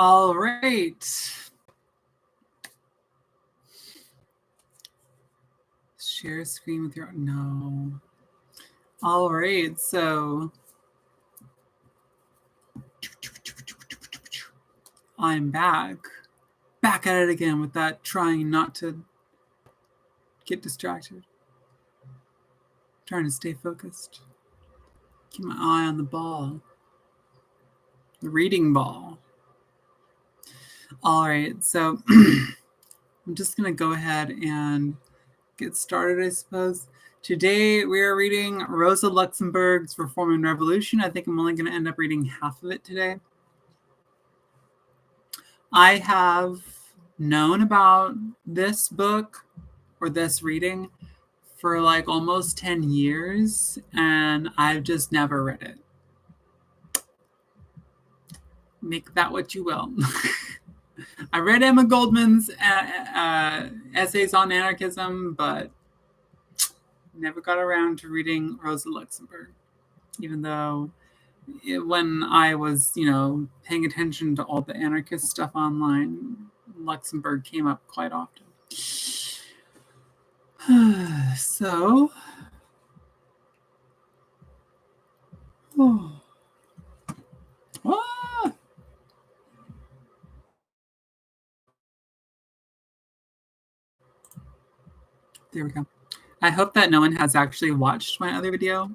All right. Share screen with your... No. All right, so... I'm back. Back at it again with that trying not to get distracted. Trying to stay focused. Keep my eye on the ball. The reading ball. All right, so I'm just going to go ahead and get started, I suppose. Today we are reading Rosa Luxemburg's Reform and Revolution. I think I'm only going to end up reading half of it today. I have known about this book or this reading for like almost 10 years, and I've just never read it. Make that what you will. I read Emma Goldman's essays on anarchism, but never got around to reading Rosa Luxemburg, even though when I was, paying attention to all the anarchist stuff online, Luxemburg came up quite often. So, there we go. I hope that no one has actually watched my other video,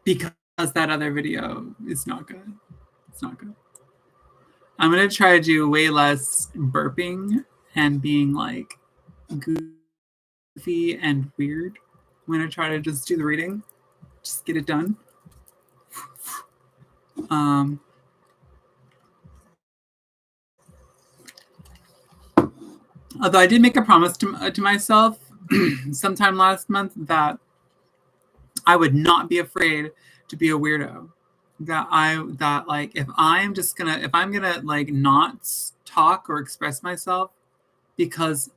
because that other video is not good. It's not good. I'm going to try to do way less burping and being like goofy and weird. I'm going to try to just do the reading. Just get it done. Although I did make a promise to myself sometime last month that I would not be afraid to be a weirdo. That if I'm gonna like not talk or express myself because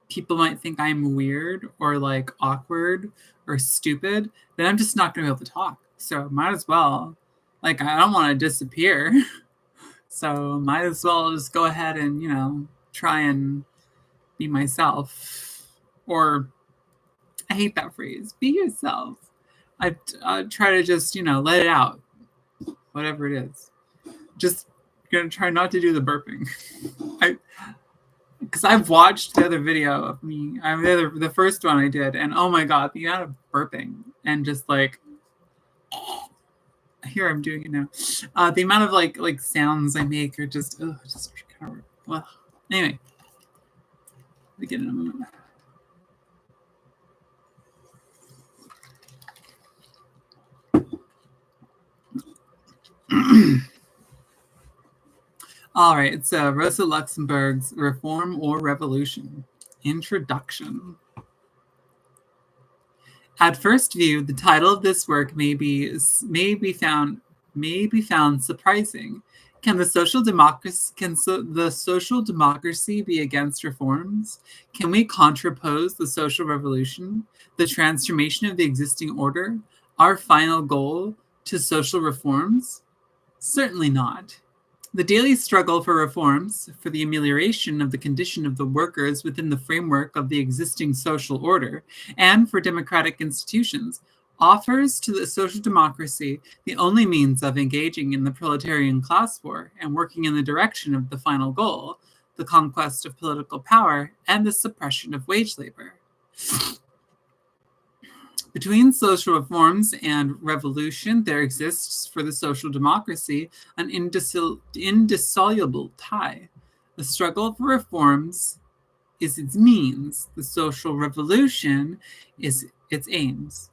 people might think I'm weird or like awkward or stupid, then I'm just not gonna be able to talk. So might as well, like, I don't want to disappear. So might as well just go ahead and, try and be myself. Or, I hate that phrase, be yourself. I try to just, let it out. Whatever it is. Just gonna try not to do the burping. Because I've watched the other video of me. The first one I did, and oh my god, the amount of burping and just like, here I'm doing it now. The amount of like sounds I make are just kind of, well. Anyway, begin in a moment. All right, it's Rosa Luxemburg's Reform or Revolution. Introduction. At first view, the title of this work may be found surprising. Can the social democracy be against reforms? Can we contrapose the social revolution, the transformation of the existing order, our final goal, to social reforms? Certainly not. The daily struggle for reforms, for the amelioration of the condition of the workers within the framework of the existing social order, and for democratic institutions, offers to the social democracy the only means of engaging in the proletarian class war and working in the direction of the final goal, the conquest of political power and the suppression of wage labor. Between social reforms and revolution, there exists for the social democracy an indissoluble tie. The struggle for reforms is its means. The social revolution is its aims.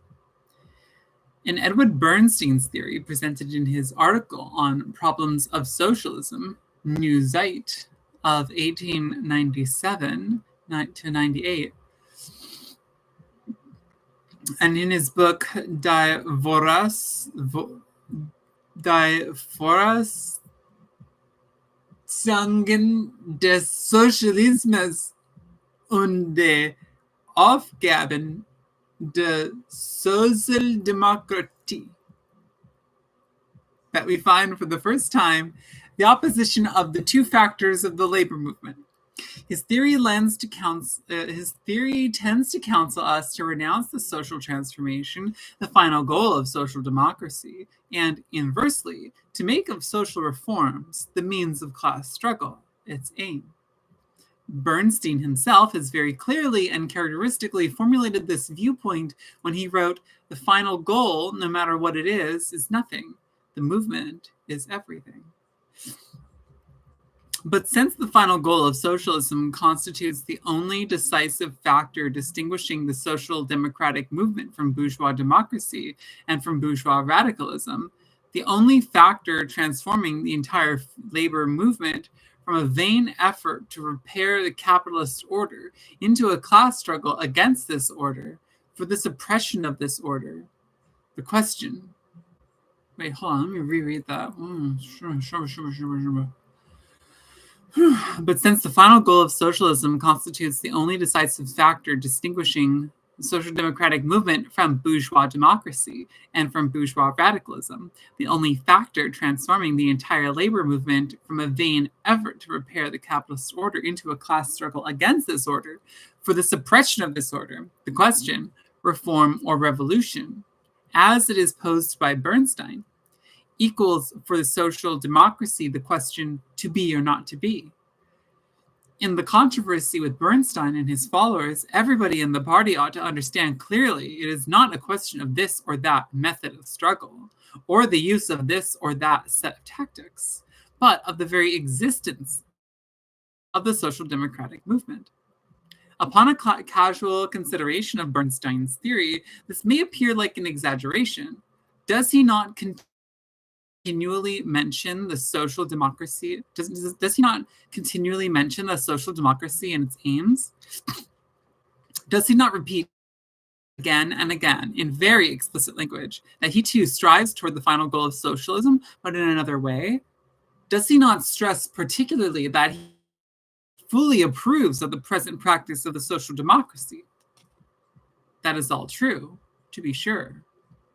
In Edward Bernstein's theory, presented in his article on Problems of Socialism, New Zeit, of 1897 to 98, and in his book Die Voraussetzungen des Sozialismus und die Aufgaben der Sozialdemokratie, that we find for the first time the opposition of the two factors of the labor movement. His theory tends to counsel us to renounce the social transformation, the final goal of social democracy, and inversely, to make of social reforms the means of class struggle, its aim. Bernstein himself has very clearly and characteristically formulated this viewpoint when he wrote, "The final goal, no matter what it is nothing. The movement is everything." But since the final goal of socialism constitutes the only decisive factor distinguishing the social democratic movement from bourgeois democracy and from bourgeois radicalism, the only factor transforming the entire labor movement from a vain effort to repair the capitalist order into a class struggle against this order, for the suppression of this order. The question. Wait, hold on, let me reread that. But since the final goal of socialism constitutes the only decisive factor distinguishing the social democratic movement from bourgeois democracy and from bourgeois radicalism, the only factor transforming the entire labor movement from a vain effort to repair the capitalist order into a class struggle against this order, for the suppression of this order, the question, reform or revolution, as it is posed by Bernstein, equals for the social democracy the question to be or not to be. In the controversy with Bernstein and his followers, everybody in the party ought to understand clearly it is not a question of this or that method of struggle, or the use of this or that set of tactics, but of the very existence of the social democratic movement. Upon a casual consideration of Bernstein's theory, this may appear like an exaggeration. Does he not continually mention the social democracy? Does he not continually mention the social democracy and its aims? Does he not repeat again and again in very explicit language that he too strives toward the final goal of socialism, but in another way? Does he not stress particularly that he fully approves of the present practice of the social democracy? That is all true, to be sure.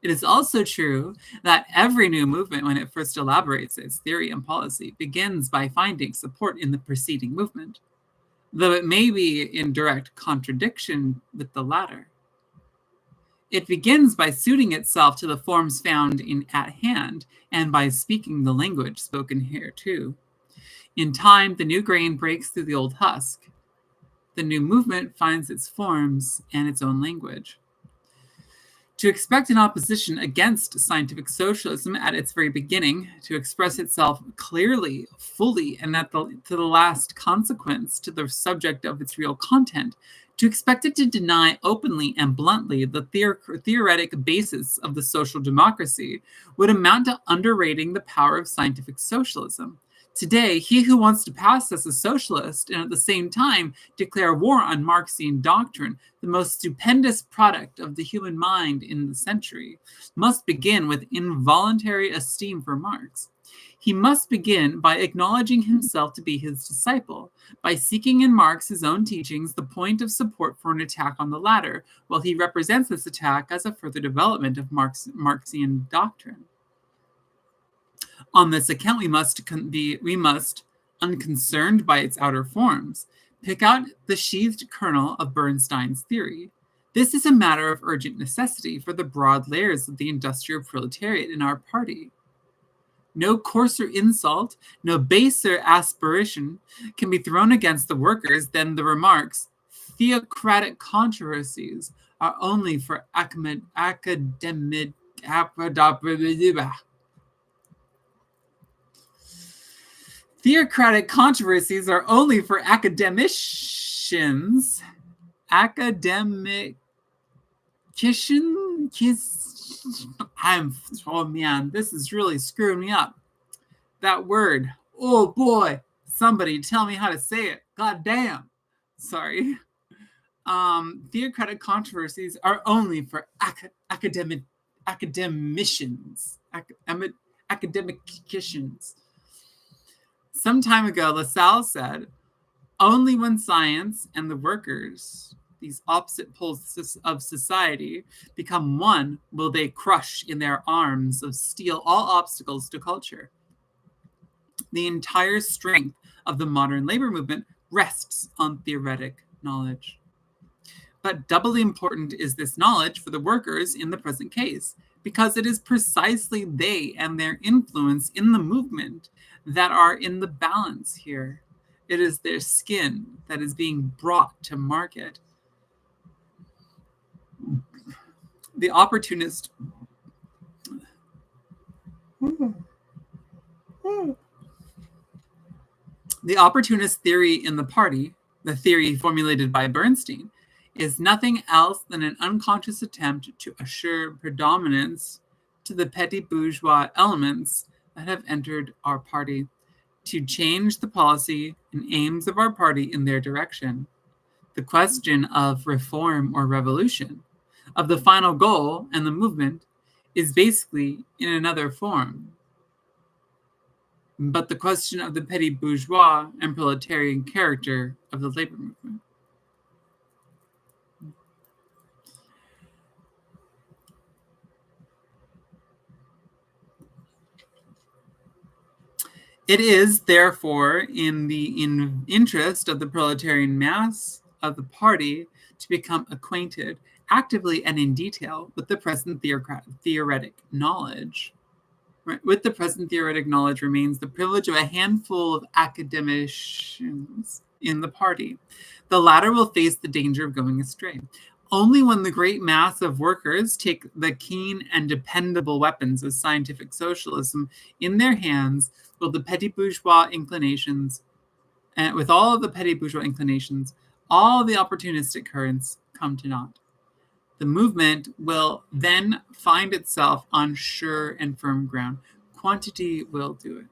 It is also true that every new movement, when it first elaborates its theory and policy, begins by finding support in the preceding movement, though it may be in direct contradiction with the latter. It begins by suiting itself to the forms found at hand and by speaking the language spoken here too. In time, the new grain breaks through the old husk. The new movement finds its forms and its own language. To expect an opposition against scientific socialism at its very beginning, to express itself clearly, fully, and to the last consequence to the subject of its real content, to expect it to deny openly and bluntly the theoretic basis of the social democracy would amount to underrating the power of scientific socialism. Today, he who wants to pass as a socialist and at the same time declare war on Marxian doctrine, the most stupendous product of the human mind in the century, must begin with involuntary esteem for Marx. He must begin by acknowledging himself to be his disciple, by seeking in Marx his own teachings the point of support for an attack on the latter, while he represents this attack as a further development of Marxian doctrine. On this account, we must, unconcerned by its outer forms, pick out the sheathed kernel of Bernstein's theory. This is a matter of urgent necessity for the broad layers of the industrial proletariat in our party. No coarser insult, no baser aspiration can be thrown against the workers than the remarks, "Theocratic controversies are only for academic." Theocratic controversies are only for academicians. Oh man, this is really screwing me up. That word. Oh boy. Somebody tell me how to say it. God damn. Sorry. Theocratic controversies are only for academicians. Academicians. Some time ago, LaSalle said, "Only when science and the workers these opposite poles of society, become one, will they crush in their arms of steel all obstacles to culture. The entire strength of the modern labor movement rests on theoretic knowledge. But doubly important is this knowledge for the workers in the present case, because it is precisely they and their influence in the movement that are in the balance here. It is their skin that is being brought to market. The opportunist theory in the party, the theory formulated by Bernstein, is nothing else than an unconscious attempt to assure predominance to the petty bourgeois elements that have entered our party, to change the policy and aims of our party in their direction. The question of reform or revolution, of the final goal and the movement, is basically in another form. But the question of the petty bourgeois and proletarian character of the labor movement. It is, therefore, in the interest of the proletarian mass of the party to become acquainted, actively and in detail, with the present theoretic knowledge. Right? With the present theoretic knowledge remains the privilege of a handful of academicians in the party. The latter will face the danger of going astray. Only when the great mass of workers take the keen and dependable weapons of scientific socialism in their hands will the petty bourgeois inclinations, and with all of the petty bourgeois inclinations, all the opportunistic currents come to naught. The movement will then find itself on sure and firm ground. Quantity will do it.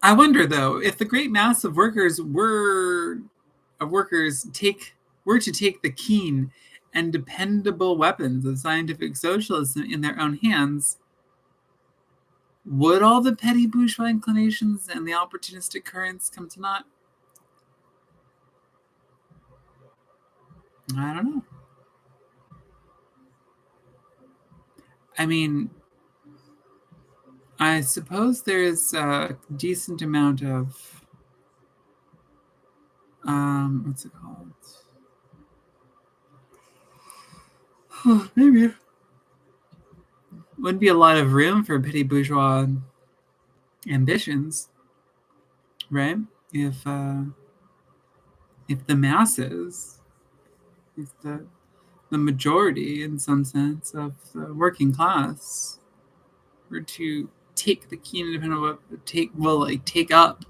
I wonder, though, if the great mass of workers were to take the keen and dependable weapons of scientific socialism in their own hands, would all the petty bourgeois inclinations and the opportunistic currents come to naught? I don't know. I mean, I suppose there's a decent amount of what's it called? Maybe wouldn't be a lot of room for petty bourgeois ambitions, right? If the masses, if the majority, in some sense, of the working class were to take the keen independent, take up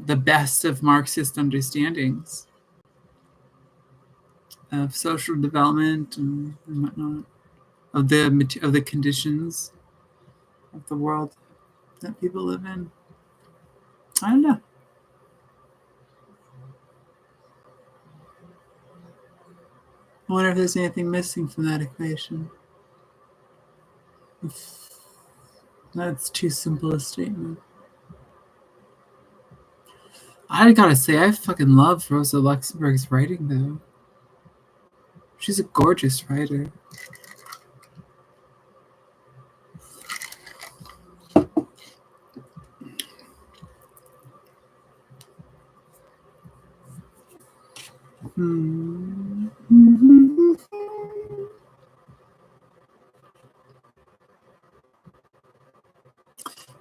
the best of Marxist understandings of social development and whatnot, of the conditions of the world that people live in. I don't know. I wonder if there's anything missing from that equation. If that's too simple a statement. I gotta say, I fucking love Rosa Luxemburg's writing, though. She's a gorgeous writer.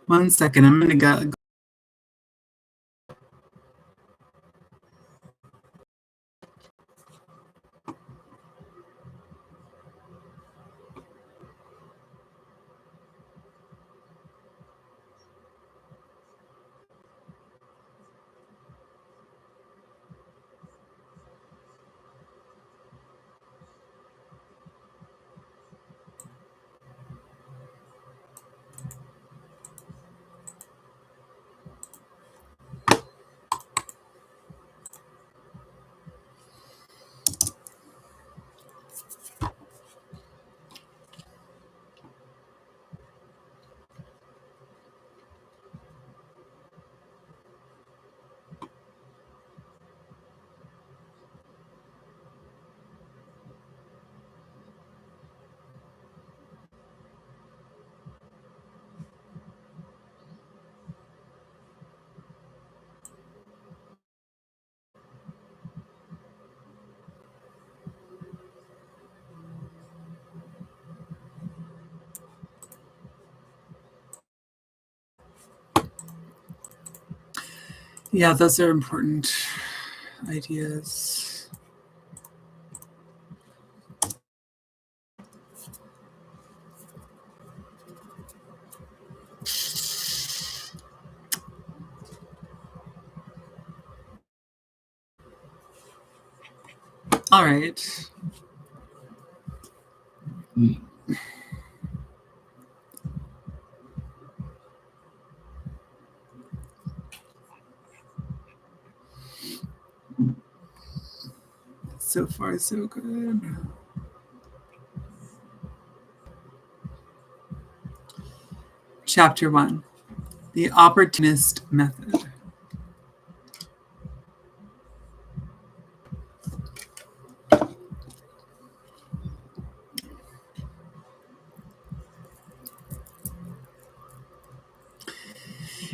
One second, I'm gonna go. Yeah, those are important ideas. All right. So far, so good. Chapter 1: The Opportunist Method.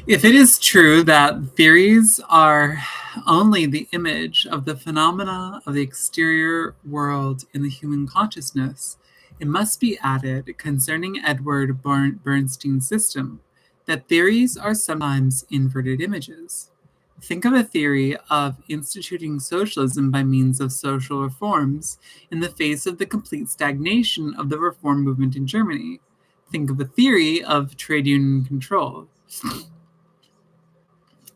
If it is true that theories are only the image of the phenomena of the exterior world in the human consciousness, it must be added concerning Edward Bernstein's system that theories are sometimes inverted images. Think of a theory of instituting socialism by means of social reforms in the face of the complete stagnation of the reform movement in Germany. Think of a theory of trade union control.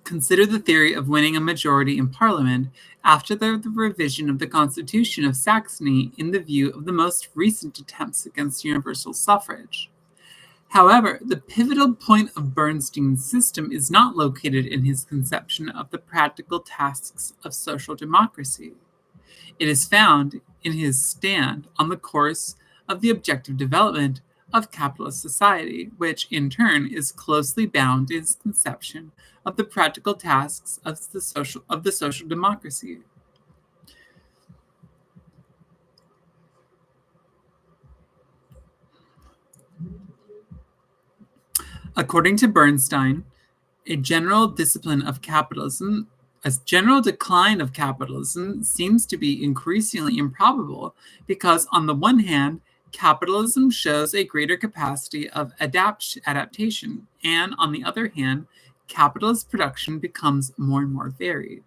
Consider the theory of winning a majority in Parliament after the revision of the Constitution of Saxony in the view of the most recent attempts against universal suffrage. However, the pivotal point of Bernstein's system is not located in his conception of the practical tasks of social democracy. It is found in his stand on the course of the objective development of capitalist society, which in turn is closely bound to his conception of the practical tasks of the social democracy. According to Bernstein, a general discipline of capitalism, a general decline of capitalism seems to be increasingly improbable because, on the one hand, capitalism shows a greater capacity of adaptation, and on the other hand, capitalist production becomes more and more varied.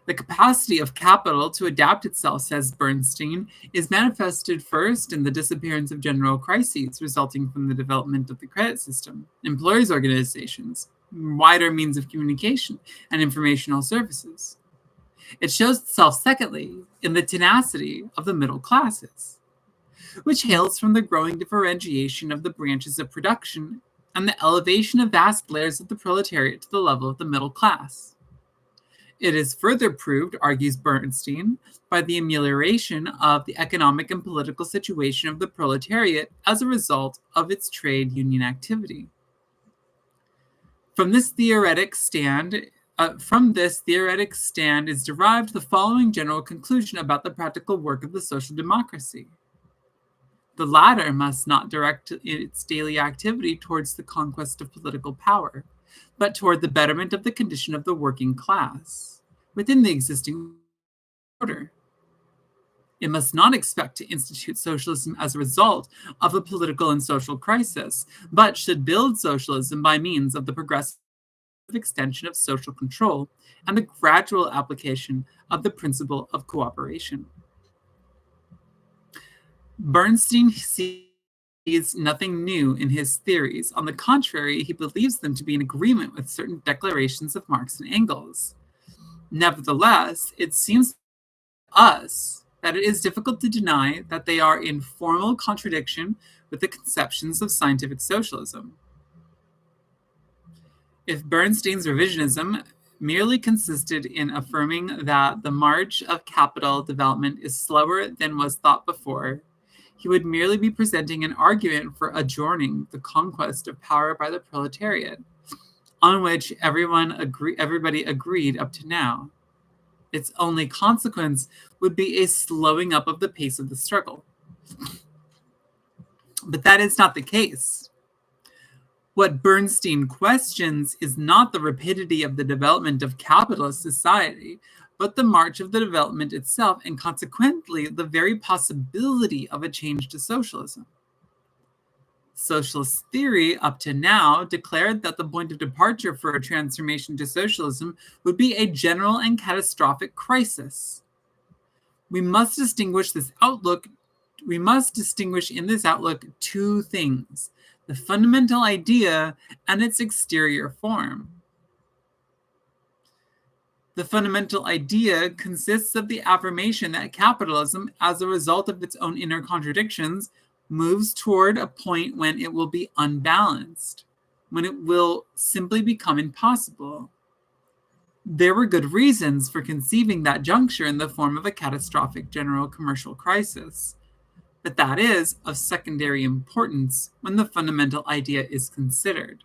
The capacity of capital to adapt itself, says Bernstein, is manifested first in the disappearance of general crises resulting from the development of the credit system, employers' organizations, wider means of communication, and informational services. It shows itself, secondly, in the tenacity of the middle classes, which hails from the growing differentiation of the branches of production and the elevation of vast layers of the proletariat to the level of the middle class. It is further proved, argues Bernstein, by the amelioration of the economic and political situation of the proletariat as a result of its trade union activity. From this theoretic stand is derived the following general conclusion about the practical work of the social democracy. The latter must not direct its daily activity towards the conquest of political power, but toward the betterment of the condition of the working class within the existing order. It must not expect to institute socialism as a result of a political and social crisis, but should build socialism by means of the progressive extension of social control and the gradual application of the principle of cooperation. Bernstein sees nothing new in his theories. On the contrary, he believes them to be in agreement with certain declarations of Marx and Engels. Nevertheless, it seems to us that it is difficult to deny that they are in formal contradiction with the conceptions of scientific socialism. If Bernstein's revisionism merely consisted in affirming that the march of capital development is slower than was thought before, he would merely be presenting an argument for adjourning the conquest of power by the proletariat, on which everybody agreed up to now. Its only consequence would be a slowing up of the pace of the struggle. But that is not the case. What Bernstein questions is not the rapidity of the development of capitalist society, but the march of the development itself, and consequently the very possibility of a change to socialism. Socialist theory up to now declared that the point of departure for a transformation to socialism would be a general and catastrophic crisis. We must distinguish in this outlook two things: the fundamental idea and its exterior form. The fundamental idea consists of the affirmation that capitalism, as a result of its own inner contradictions, moves toward a point when it will be unbalanced, when it will simply become impossible. There were good reasons for conceiving that juncture in the form of a catastrophic general commercial crisis, but that is of secondary importance when the fundamental idea is considered.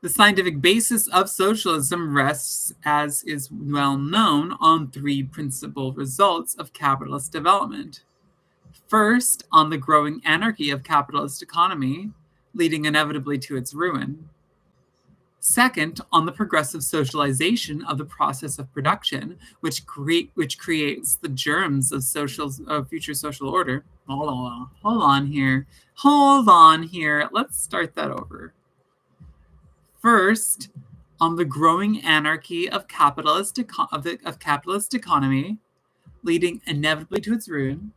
The scientific basis of socialism rests, as is well known, on three principal results of capitalist development. First, on the growing anarchy of capitalist economy, leading inevitably to its ruin. Second, on the progressive socialization of the process of production, which creates the germs of future social order. Hold on here. Let's start that over. First, on the growing anarchy of capitalist economy, leading inevitably to its ruin.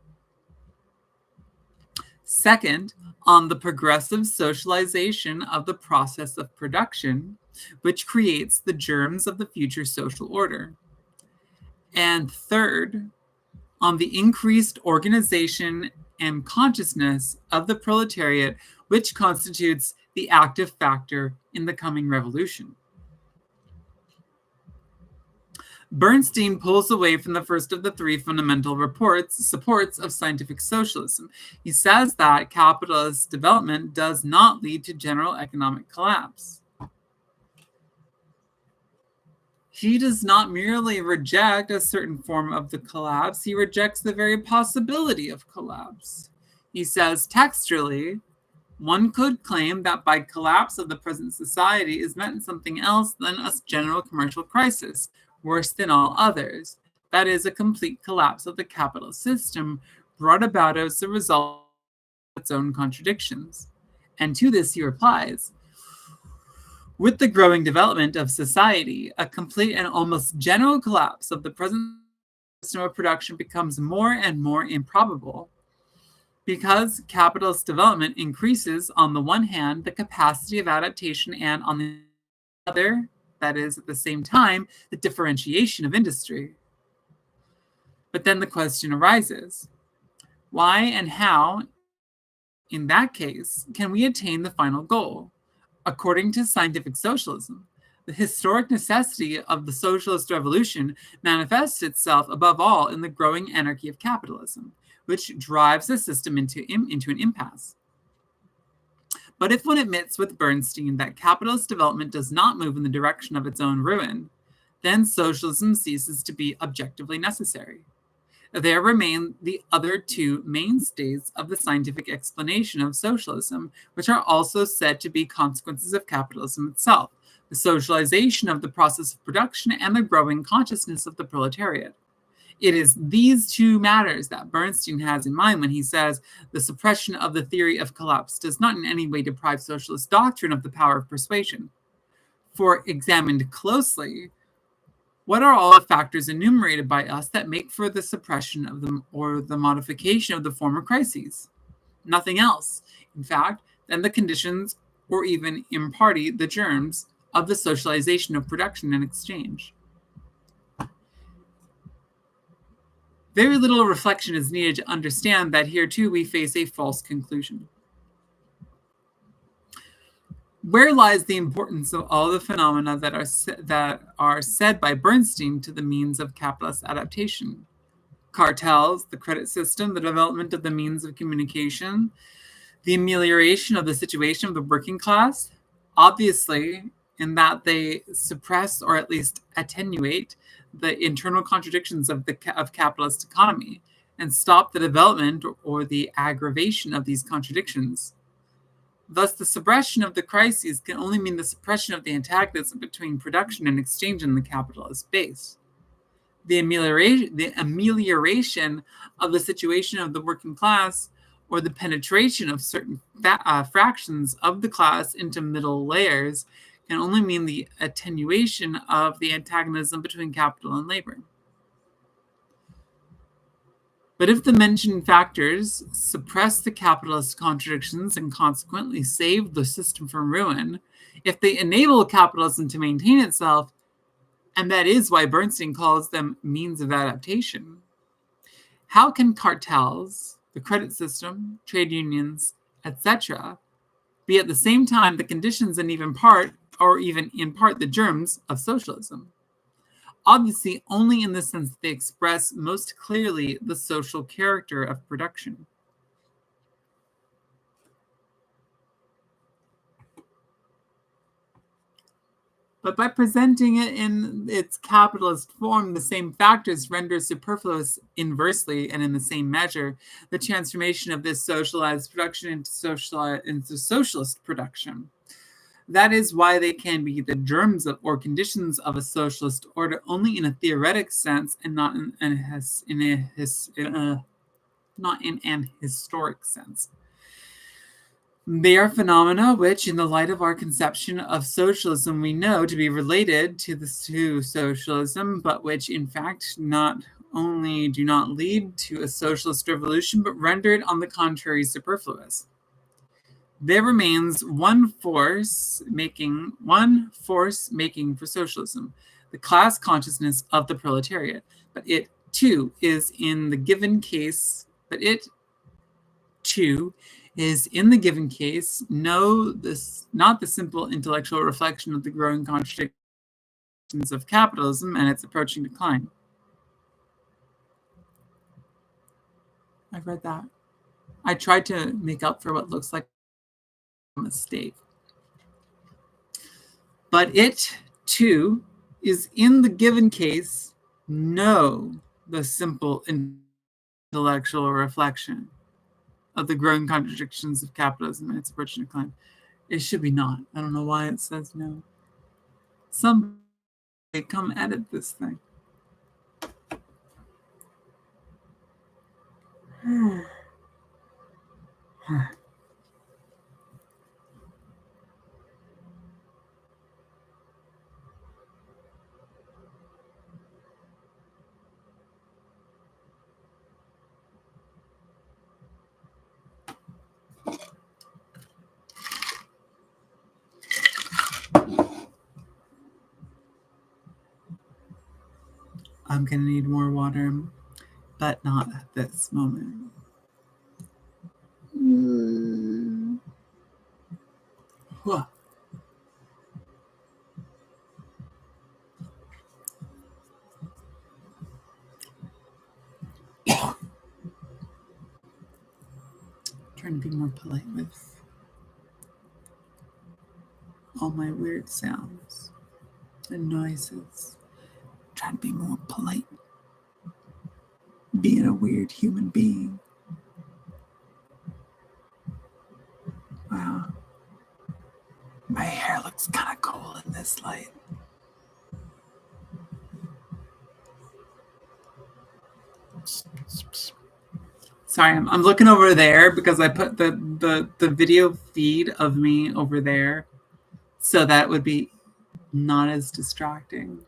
Second, on the progressive socialization of the process of production, which creates the germs of the future social order. And third, on the increased organization and consciousness of the proletariat, which constitutes the active factor in the coming revolution. Bernstein pulls away from the first of the three fundamental supports of scientific socialism. He says that capitalist development does not lead to general economic collapse. He does not merely reject a certain form of the collapse, he rejects the very possibility of collapse. He says textually, one could claim that by collapse of the present society is meant something else than a general commercial crisis, worse than all others. That is, a complete collapse of the capitalist system brought about as a result of its own contradictions. And to this he replies, with the growing development of society, a complete and almost general collapse of the present system of production becomes more and more improbable. Because capitalist development increases, on the one hand, the capacity of adaptation, and on the other, that is, at the same time, the differentiation of industry. But then the question arises, why and how, in that case, can we attain the final goal? According to scientific socialism, the historic necessity of the socialist revolution manifests itself above all in the growing anarchy of capitalism, which drives the system into an impasse. But if one admits with Bernstein that capitalist development does not move in the direction of its own ruin, then socialism ceases to be objectively necessary. There remain the other two mainstays of the scientific explanation of socialism, which are also said to be consequences of capitalism itself: the socialization of the process of production and the growing consciousness of the proletariat. It is these two matters that Bernstein has in mind when he says the suppression of the theory of collapse does not in any way deprive socialist doctrine of the power of persuasion. For examined closely, what are all the factors enumerated by us that make for the suppression of them or the modification of the former crises? Nothing else, in fact, than the conditions, or even in party, the germs of the socialization of production and exchange. Very little reflection is needed to understand that here too we face a false conclusion. Where lies the importance of all the phenomena that are said by Bernstein to the means of capitalist adaptation? Cartels, the credit system, the development of the means of communication, the amelioration of the situation of the working class? Obviously, in that they suppress or at least attenuate the internal contradictions of capitalist economy and stop the development or the aggravation of these contradictions. Thus, the suppression of the crises can only mean the suppression of the antagonism between production and exchange in the capitalist base. The amelioration of the situation of the working class, or the penetration of certain fractions of the class into middle layers can only mean the attenuation of the antagonism between capital and labor. But if the mentioned factors suppress the capitalist contradictions and consequently save the system from ruin, if they enable capitalism to maintain itself, and that is why Bernstein calls them means of adaptation, how can cartels, the credit system, trade unions, etc., be at the same time the conditions and even in part the germs of socialism? Obviously, only in the sense that they express most clearly the social character of production. But by presenting it in its capitalist form, the same factors render superfluous inversely and in the same measure the transformation of this socialized production into socialist production. That is why they can be the germs of or conditions of a socialist order only in a theoretic sense and not in an historic sense. They are phenomena which, in the light of our conception of socialism, we know to be related to socialism, but which, in fact, not only do not lead to a socialist revolution, but render it, on the contrary, superfluous. There remains one force making for socialism, the class consciousness of the proletariat. But it too is in the given case. Not the simple intellectual reflection of the growing contradictions of capitalism and its approaching decline. I've read that. I tried to make up for what looks like a mistake. But it, too, is in the given case, the simple intellectual reflection of the growing contradictions of capitalism and its approaching decline. It should be not. I don't know why it says no. Somebody come edit this thing. I'm going to need more water, but not at this moment. Trying to be more polite with all my weird sounds and noises. Trying to be more polite. Being a weird human being. Wow. My hair looks kind of cool in this light. Sorry, I'm looking over there because I put the video feed of me over there so that would be not as distracting.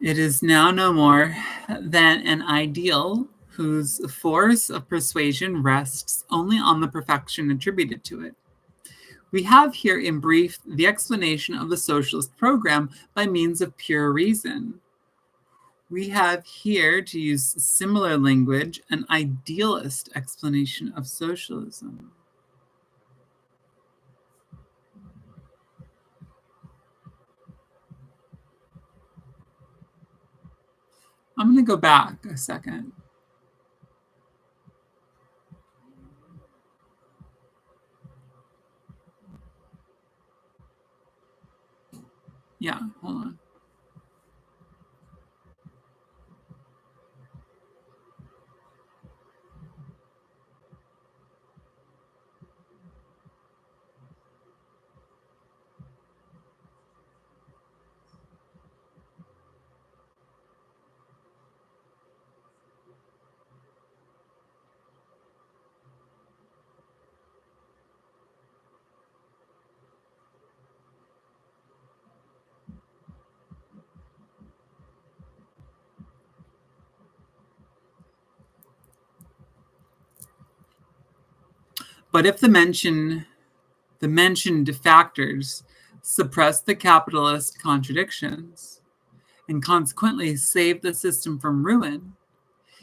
It is now no more than an ideal whose force of persuasion rests only on the perfection attributed to it. We have here, in brief, the explanation of the socialist program by means of pure reason. We have here, to use similar language, an idealist explanation of socialism. I'm going to go back a second. Yeah, hold on. But if the mentioned factors suppress the capitalist contradictions and consequently save the system from ruin,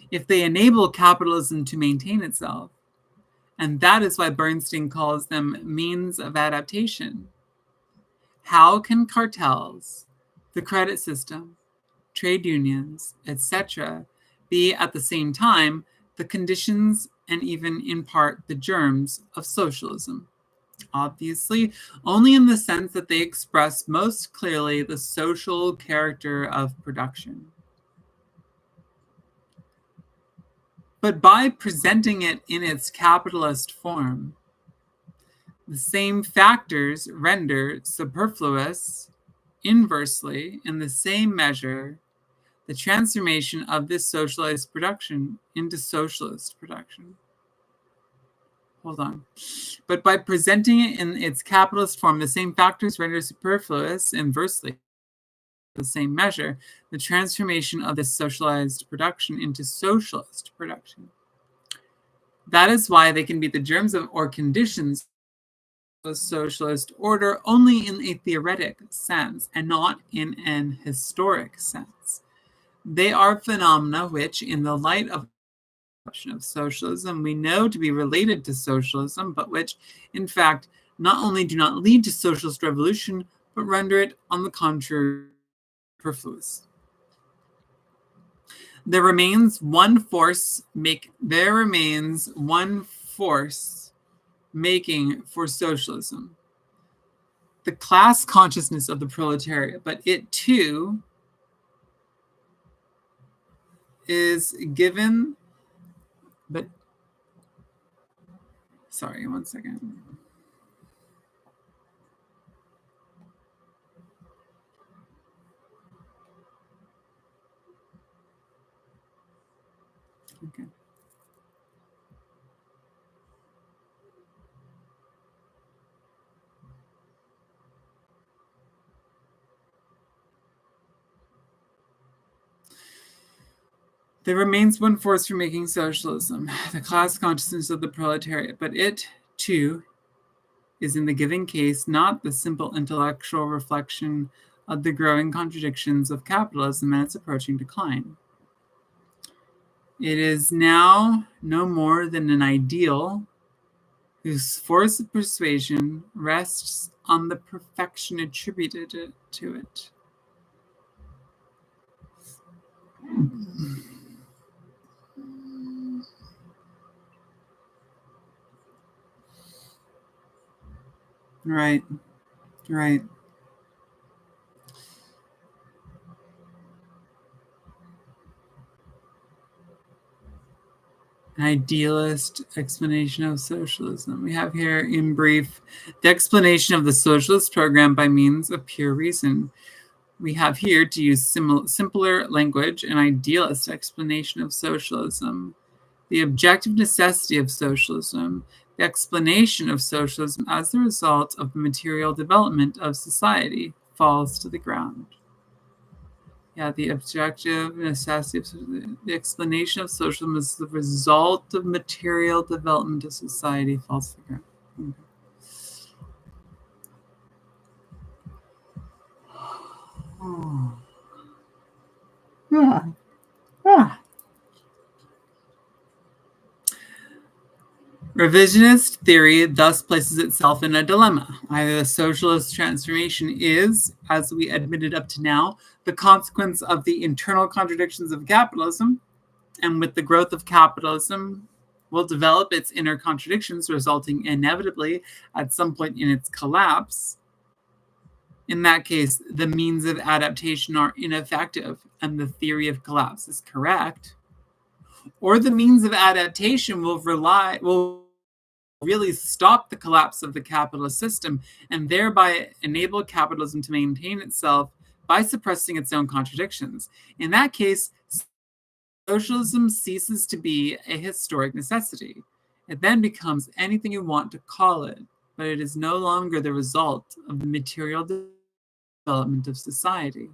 if they enable capitalism to maintain itself, and that is why Bernstein calls them means of adaptation, how can cartels, the credit system, trade unions, etc., be at the same time the conditions and even in part the germs of socialism? Obviously, only in the sense that they express most clearly the social character of production. But by presenting it in its capitalist form, the same factors render superfluous, inversely, in the same measure, the transformation of this socialized production into socialist production. Hold on. But by presenting it in its capitalist form, the same factors render superfluous, inversely, the same measure, the transformation of this socialized production into socialist production. That is why they can be the germs of or conditions of a socialist order only in a theoretic sense and not in an historic sense. They are phenomena which, in the light of socialism, we know to be related to socialism, but which, in fact, not only do not lead to socialist revolution, but render it, on the contrary, superfluous. There remains one force making for socialism, the class consciousness of the proletariat, but it too is given, but sorry, one second. Okay. There remains one force for making socialism, the class consciousness of the proletariat, but it, too, is in the given case not the simple intellectual reflection of the growing contradictions of capitalism and its approaching decline. It is now no more than an ideal whose force of persuasion rests on the perfection attributed to it. Right, right. An idealist explanation of socialism. We have here, in brief, the explanation of the socialist program by means of pure reason. We have here, to use simpler language, an idealist explanation of socialism, the objective necessity of socialism, the explanation of socialism as the result of the material development of society falls to the ground. Yeah, the objective necessity of the explanation of socialism is the result of material development of society falls to the ground. Okay. Oh. Yeah. Yeah. Revisionist theory thus places itself in a dilemma. Either the socialist transformation is, as we admitted up to now, the consequence of the internal contradictions of capitalism, and with the growth of capitalism will develop its inner contradictions, resulting inevitably at some point in its collapse. In that case, the means of adaptation are ineffective and the theory of collapse is correct. Or the means of adaptation will really stop the collapse of the capitalist system and thereby enable capitalism to maintain itself by suppressing its own contradictions. In that case, socialism ceases to be a historic necessity. It then becomes anything you want to call it, but it is no longer the result of the material development of society.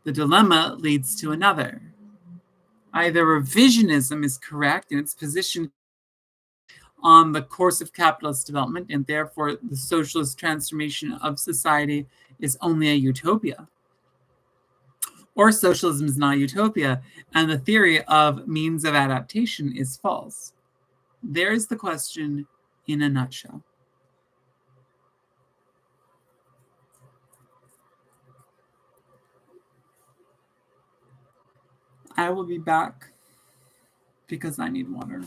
The dilemma leads to another. Either revisionism is correct in its position on the course of capitalist development, and therefore the socialist transformation of society is only a utopia, or socialism is not a utopia, and the theory of means of adaptation is false. There is the question in a nutshell. I will be back because I need water.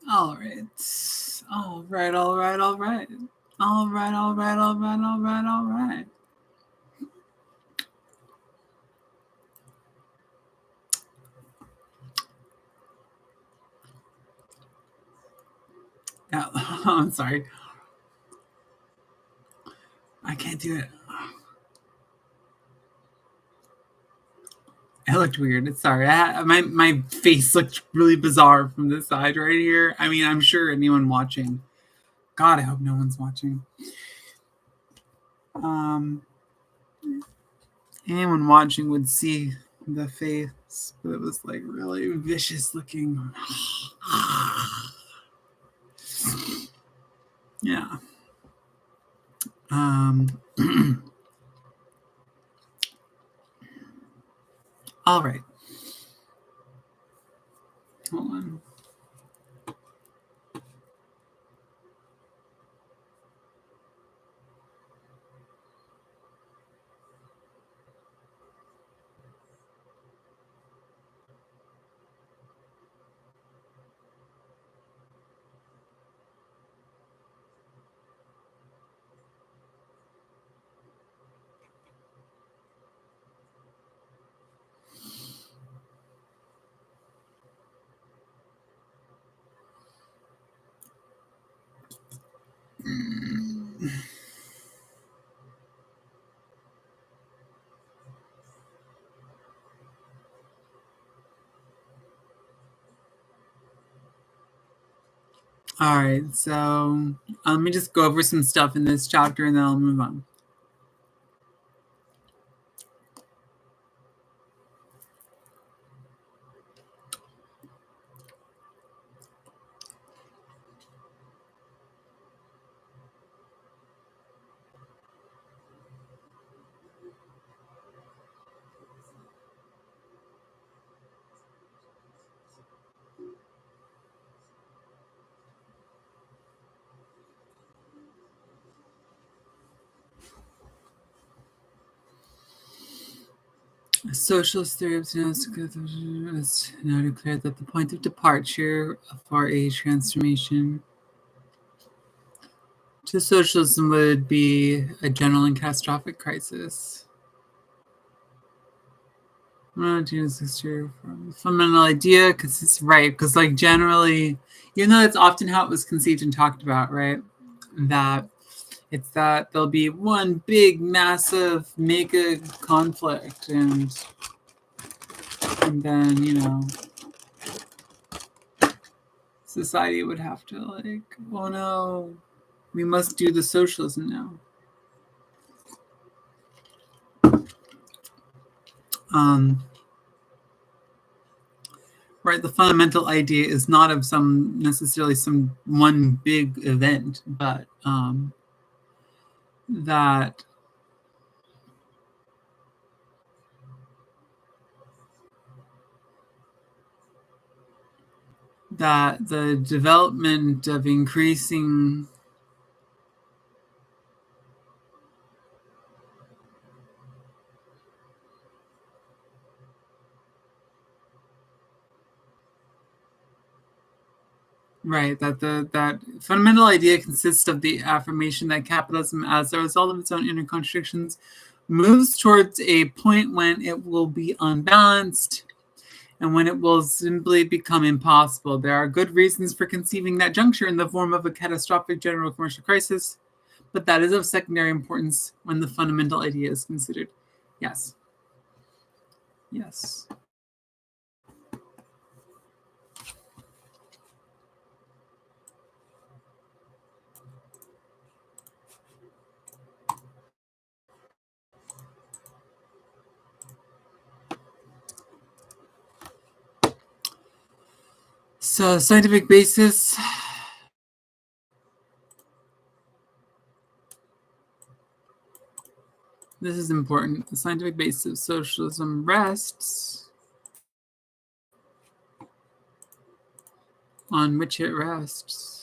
All right. All right, all right, all right. All right, all right, all right, all right, all right. Yeah, I'm sorry. I can't do it. It looked weird. Sorry, my face looked really bizarre from this side right here. I mean, I'm sure anyone watching. God, I hope no one's watching. Anyone watching would see the face, but it was like really vicious looking. Yeah. All right. Hold on. All right, so let me just go over some stuff in this chapter and then I'll move on. Socialist theory of is now declared that the point of departure for a transformation to socialism would be a general and catastrophic crisis. Fundamental idea, because it's right, because like generally, even though that's often how it was conceived and talked about, right? That it's that there'll be one big, massive, mega conflict, and then society would have to like, oh no, we must do the socialism now. Right, the fundamental idea is not of necessarily some one big event, but that the development of increasing right, that fundamental idea consists of the affirmation that capitalism, as a result of its own inner contradictions, moves towards a point when it will be unbalanced and when it will simply become impossible. There are good reasons for conceiving that juncture in the form of a catastrophic general commercial crisis, but that is of secondary importance when the fundamental idea is considered. Yes. Yes. So, scientific basis. This is important. The scientific basis of socialism rests on which it rests.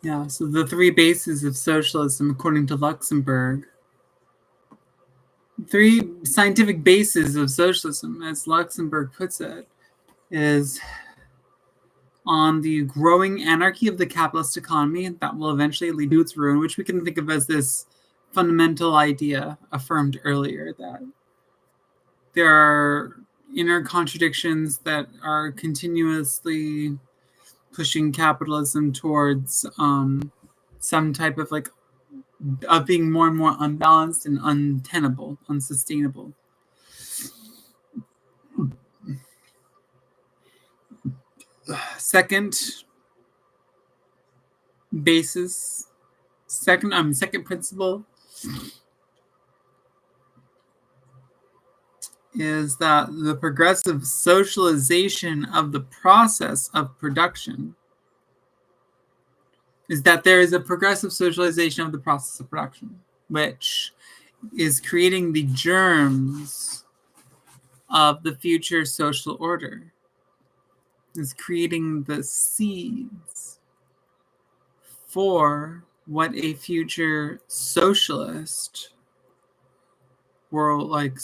Yeah, so the three bases of socialism, according to Luxemburg, three scientific bases of socialism, as Luxemburg puts it, is on the growing anarchy of the capitalist economy that will eventually lead to its ruin, which we can think of as this fundamental idea affirmed earlier that there are inner contradictions that are continuously pushing capitalism towards some type of of being more and more unbalanced and untenable, unsustainable. Second basis, second principle is that the progressive socialization of the process of production is that there is a progressive socialization of the process of production, which is creating the germs of the future social order, is creating the seeds for what a future socialist world like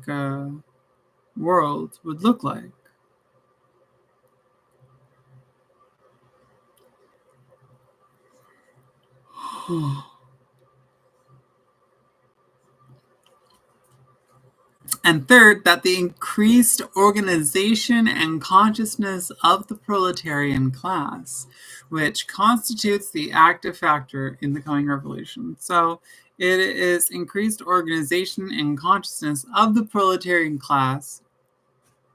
a world would look like. And third, that the increased organization and consciousness of the proletarian class, which constitutes the active factor in the coming revolution. So it is increased organization and consciousness of the proletarian class,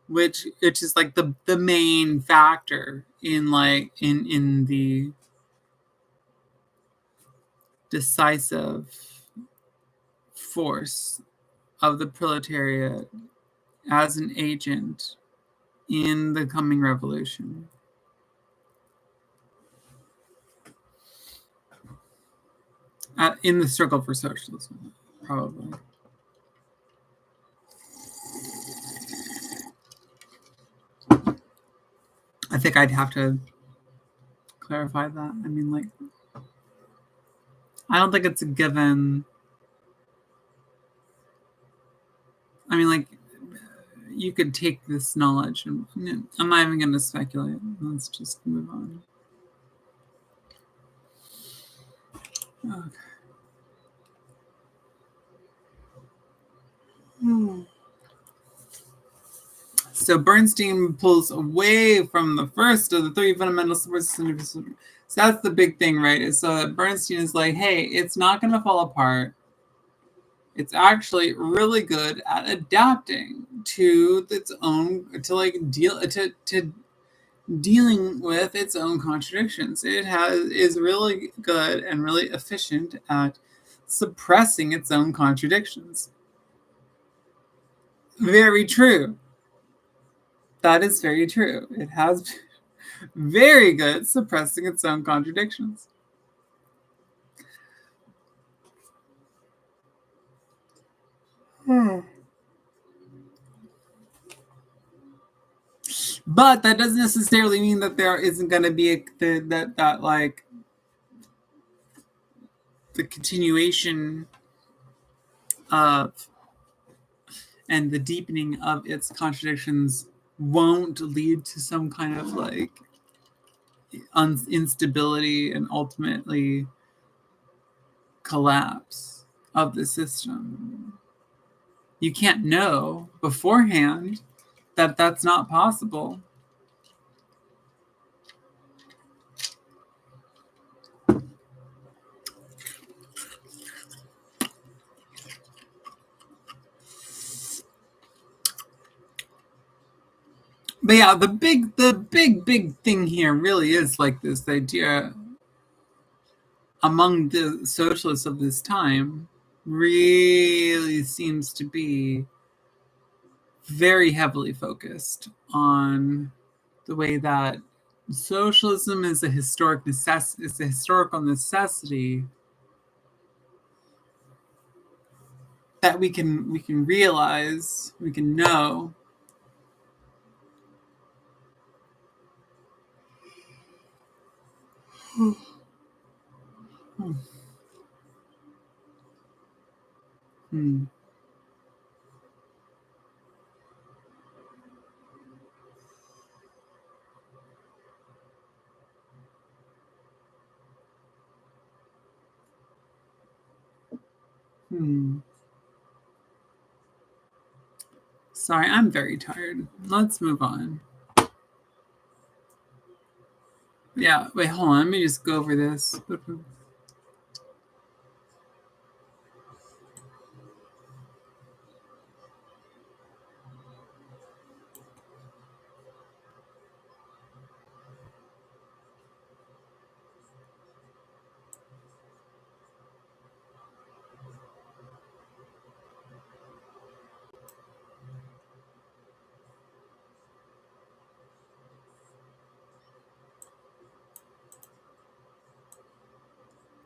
which is like the main factor in in the decisive force of the proletariat as an agent in the coming revolution. In the struggle for socialism, probably. I think I'd have to clarify that. I mean, I don't think it's a given. I mean, you could take this knowledge, and I'm not even going to speculate. Let's just move on. Okay. So Bernstein pulls away from the first of the three fundamental supports. So that's the big thing, right? Is so that Bernstein is like, hey, it's not going to fall apart. It's actually really good at adapting to its own, to dealing with its own contradictions. It is really good and really efficient at suppressing its own contradictions. Very true. That is very true. It has very good at suppressing its own contradictions. But that doesn't necessarily mean that there isn't going to be the continuation of and the deepening of its contradictions won't lead to some kind of instability and ultimately collapse of the system. You can't know beforehand that that's not possible. But yeah, the big thing here really is this idea among the socialists of this time really seems to be very heavily focused on the way that socialism is a historical necessity that we can realize, we can know. Hmm. Hmm. Sorry, I'm very tired. Let's move on. Yeah, wait, hold on. Let me just go over this.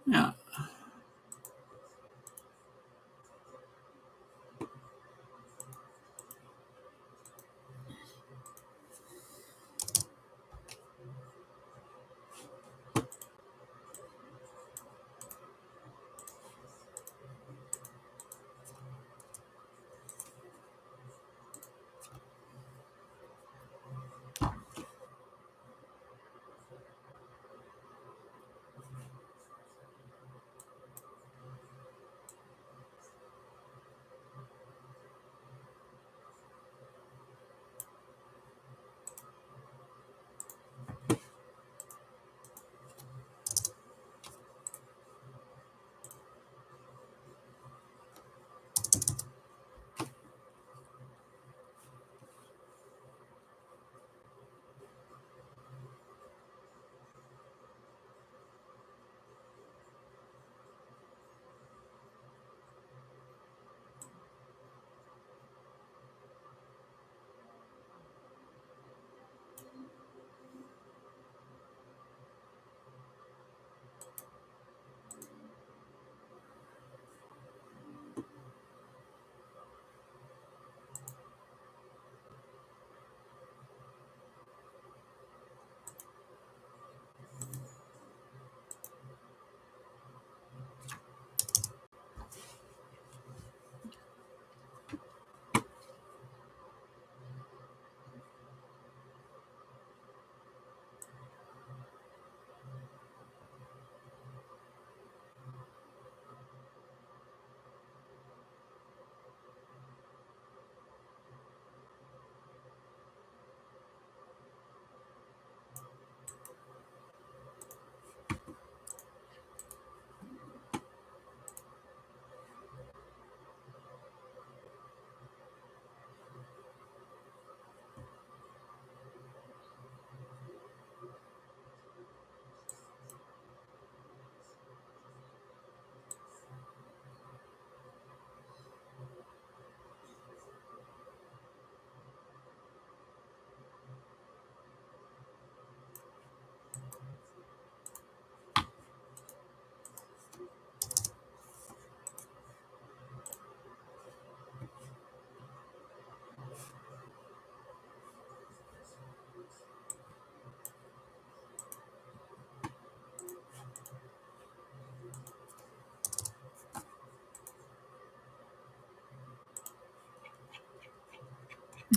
Yeah.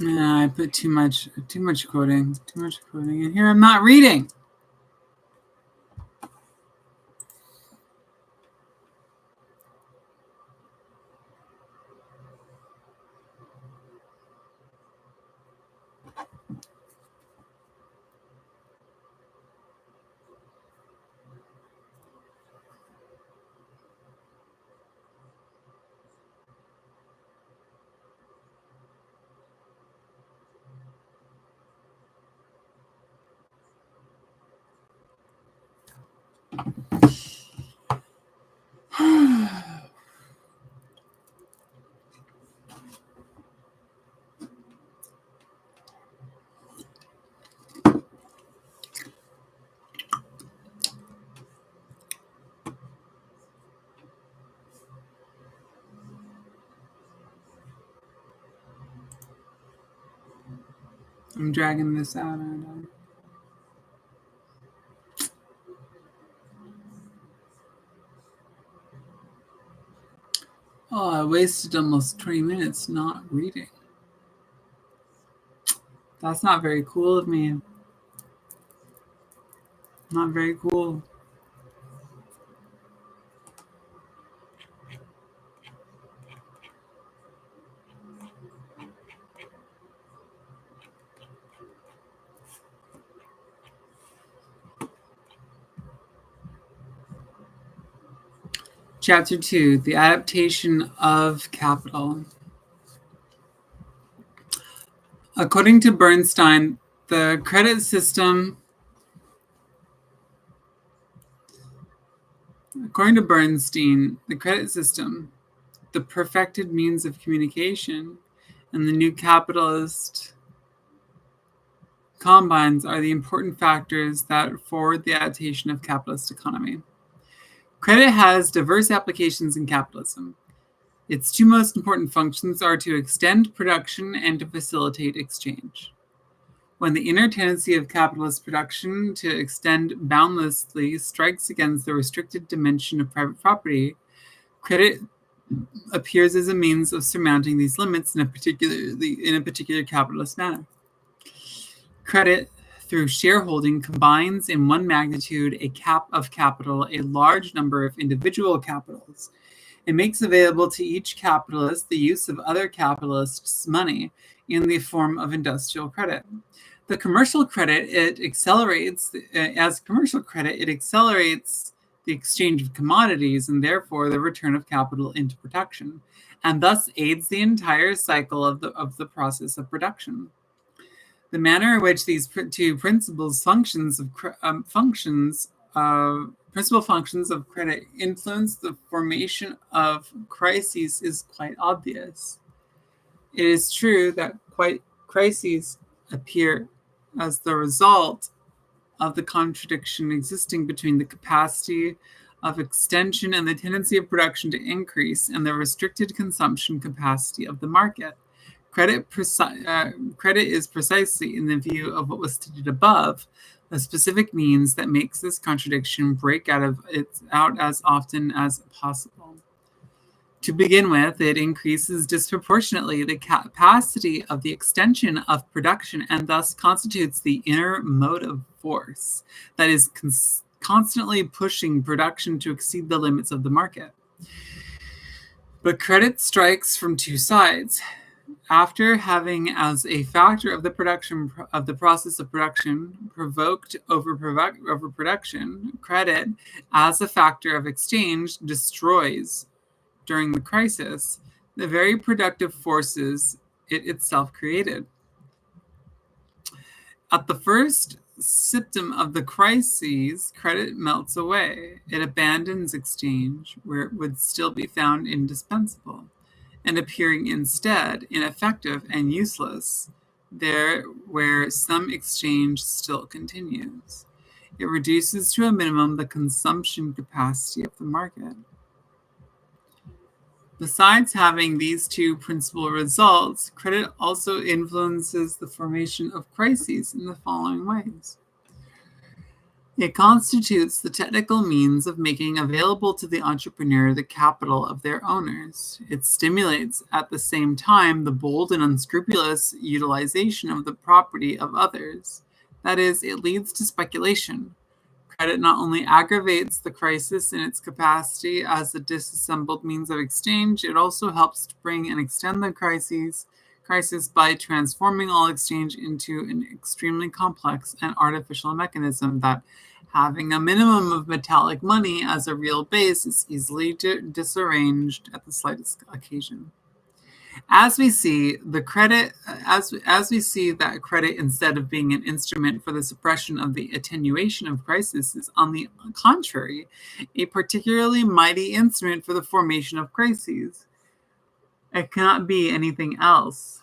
Yeah, I put too much quoting, and here I'm not reading. I'm dragging this out. Oh, I wasted almost 20 minutes not reading. That's not very cool of me. Not very cool. Chapter 2, The Adaptation of Capital. According to Bernstein, the credit system the perfected means of communication, and the new capitalist combines are the important factors that forward the adaptation of capitalist economy. Credit has diverse applications in capitalism. Its two most important functions are to extend production and to facilitate exchange. When the inner tendency of capitalist production to extend boundlessly strikes against the restricted dimension of private property, credit appears as a means of surmounting these limits in a particular capitalist manner. Credit, through shareholding, combines in one magnitude a cap of capital a large number of individual capitals. It makes available to each capitalist the use of other capitalists' money in the form of industrial credit. The commercial credit, it accelerates the exchange of commodities and therefore the return of capital into production, and thus aids the entire cycle of the process of production. The manner in which these two principal functions of credit influence the formation of crises is quite obvious. It is true that crises appear as the result of the contradiction existing between the capacity of extension and the tendency of production to increase and the restricted consumption capacity of the market. Credit is precisely, in the view of what was stated above, the specific means that makes this contradiction break out as often as possible. To begin with, it increases disproportionately the capacity of the extension of production and thus constitutes the inner motive force that is constantly pushing production to exceed the limits of the market. But credit strikes from two sides. After having as a factor of the process of production provoked overproduction, credit as a factor of exchange destroys, during the crisis, the very productive forces it itself created. At the first symptom of the crises, credit melts away. It abandons exchange where it would still be found indispensable, and appearing instead ineffective and useless there where some exchange still continues. It reduces to a minimum the consumption capacity of the market. Besides having these two principal results, credit also influences the formation of crises in the following ways. It constitutes the technical means of making available to the entrepreneur the capital of their owners. It stimulates at the same time the bold and unscrupulous utilization of the property of others. That is, it leads to speculation. Credit not only aggravates the crisis in its capacity as a disassembled means of exchange, it also helps to bring and extend the crisis by transforming all exchange into an extremely complex and artificial mechanism that, having a minimum of metallic money as a real base, is easily disarranged at the slightest occasion. As we see that credit, instead of being an instrument for the suppression of the attenuation of crisis, is on the contrary a particularly mighty instrument for the formation of crises. It cannot be anything else.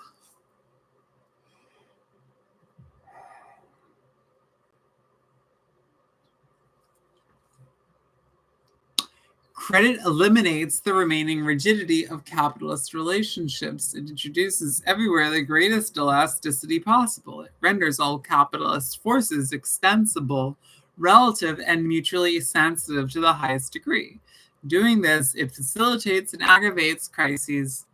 Credit eliminates the remaining rigidity of capitalist relationships. It introduces everywhere the greatest elasticity possible. It renders all capitalist forces extensible, relative, and mutually sensitive to the highest degree. Doing this, it facilitates and aggravates crises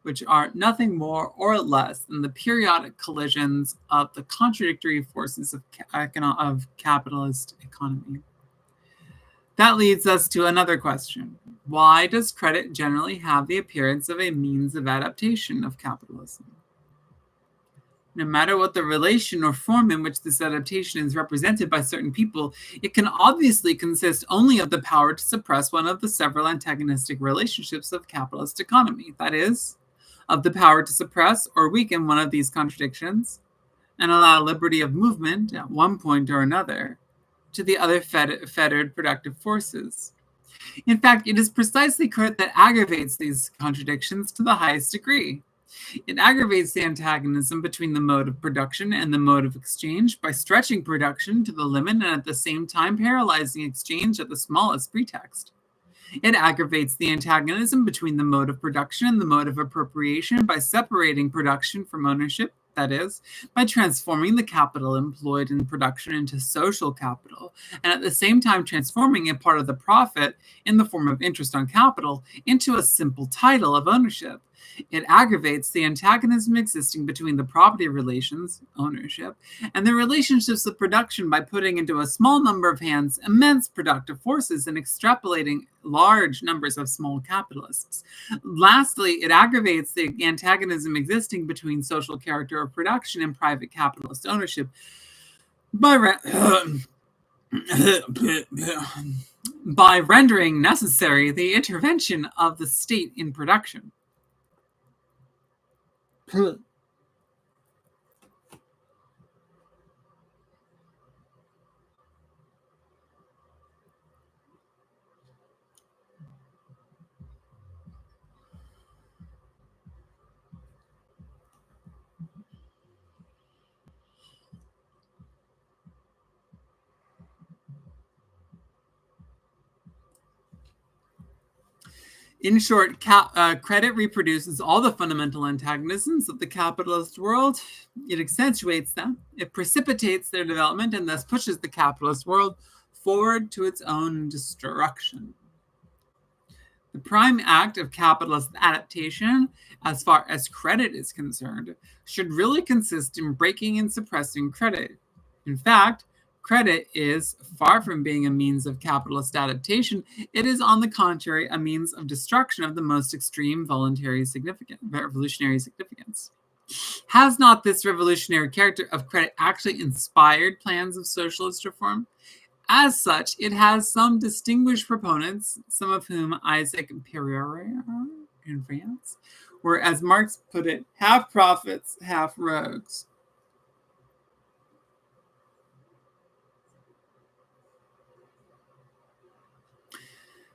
which are nothing more or less than the periodic collisions of the contradictory forces of capitalist economy. That leads us to another question. Why does credit generally have the appearance of a means of adaptation of capitalism? No matter what the relation or form in which this adaptation is represented by certain people, it can obviously consist only of the power to suppress one of the several antagonistic relationships of capitalist economy, that is, of the power to suppress or weaken one of these contradictions and allow liberty of movement at one point or another to the other fettered productive forces. In fact, it is precisely credit that aggravates these contradictions to the highest degree. It aggravates the antagonism between the mode of production and the mode of exchange by stretching production to the limit and at the same time paralyzing exchange at the smallest pretext. It aggravates the antagonism between the mode of production and the mode of appropriation by separating production from ownership, that is, by transforming the capital employed in production into social capital, and at the same time transforming a part of the profit in the form of interest on capital into a simple title of ownership. It aggravates the antagonism existing between the property relations, ownership, and the relationships of production by putting into a small number of hands immense productive forces and extrapolating large numbers of small capitalists. Lastly, it aggravates the antagonism existing between social character of production and private capitalist ownership by by rendering necessary the intervention of the state in production. In short, credit reproduces all the fundamental antagonisms of the capitalist world. It accentuates them, it precipitates their development, and thus pushes the capitalist world forward to its own destruction. The prime act of capitalist adaptation, as far as credit is concerned, should really consist in breaking and suppressing credit. In fact, credit is, far from being a means of capitalist adaptation, it is, on the contrary, a means of destruction of the most extreme revolutionary significance. Has not this revolutionary character of credit actually inspired plans of socialist reform? As such, it has some distinguished proponents, some of whom Isaac Pereira in France, were, as Marx put it, half prophets, half rogues.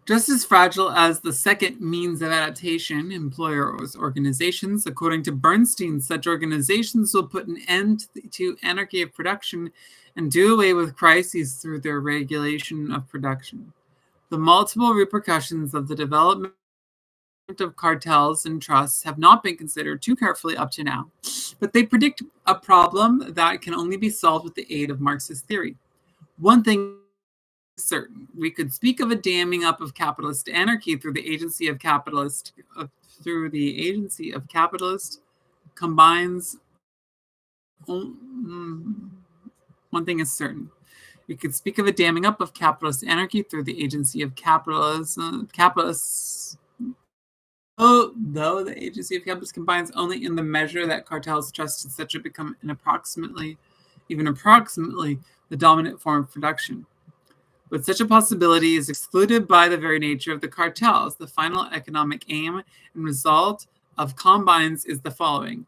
Just as fragile as the second means of adaptation, employers' organizations, according to Bernstein, such organizations will put an end to anarchy of production and do away with crises through their regulation of production. The multiple repercussions of the development of cartels and trusts have not been considered too carefully up to now, but they predict a problem that can only be solved with the aid of Marxist theory. One thing certain. We could speak of a damming up of capitalist anarchy through the agency of capitalist combines. One thing is certain. We could speak of a damming up of capitalist anarchy through the agency of capitalism. Though the agency of capitalists combines only in the measure that cartels, trusts, etc. become even approximately, the dominant form of production. But such a possibility is excluded by the very nature of the cartels. The final economic aim and result of combines is the following.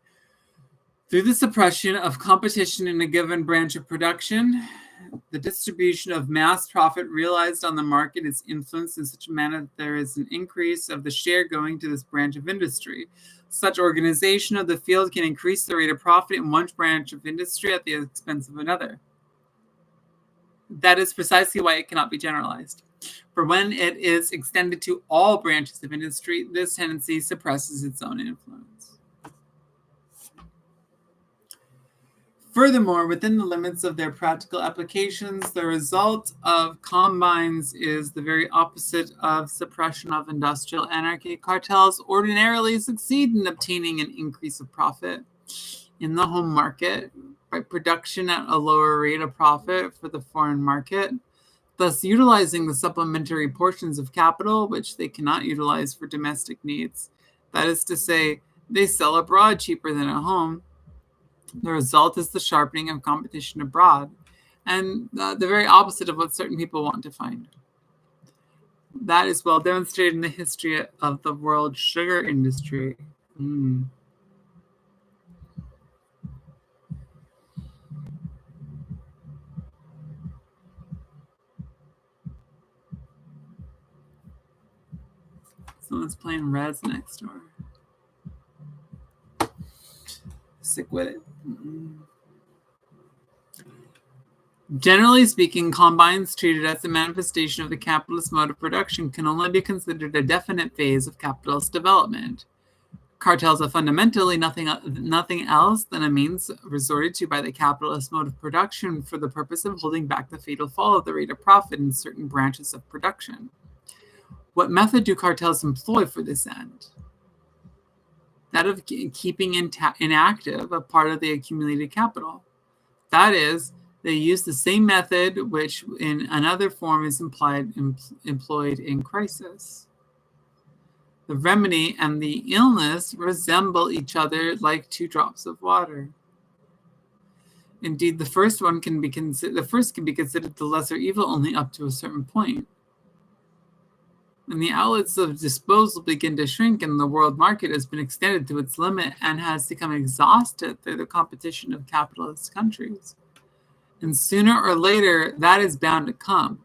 Through the suppression of competition in a given branch of production, the distribution of mass profit realized on the market is influenced in such a manner that there is an increase of the share going to this branch of industry. Such organization of the field can increase the rate of profit in one branch of industry at the expense of another. That is precisely why it cannot be generalized. For when it is extended to all branches of industry, this tendency suppresses its own influence. Furthermore, within the limits of their practical applications, the result of combines is the very opposite of suppression of industrial anarchy. Cartels ordinarily succeed in obtaining an increase of profit in the home market by production at a lower rate of profit for the foreign market, thus utilizing the supplementary portions of capital which they cannot utilize for domestic needs. That is to say, they sell abroad cheaper than at home. The result is the sharpening of competition abroad, and the very opposite of what certain people want to find. That is well demonstrated in the history of the world sugar industry. Someone's playing Reds next door. Sick with it. Generally speaking, combines treated as a manifestation of the capitalist mode of production can only be considered a definite phase of capitalist development. Cartels are fundamentally nothing else than a means resorted to by the capitalist mode of production for the purpose of holding back the fatal fall of the rate of profit in certain branches of production. What method do cartels employ for this end? That of keeping inactive a part of the accumulated capital. That is, they use the same method which in another form is employed in crisis. The remedy and the illness resemble each other like two drops of water. Indeed, the first can be considered the lesser evil only up to a certain point. When the outlets of disposal begin to shrink and the world market has been extended to its limit and has become exhausted through the competition of capitalist countries. And sooner or later, that is bound to come.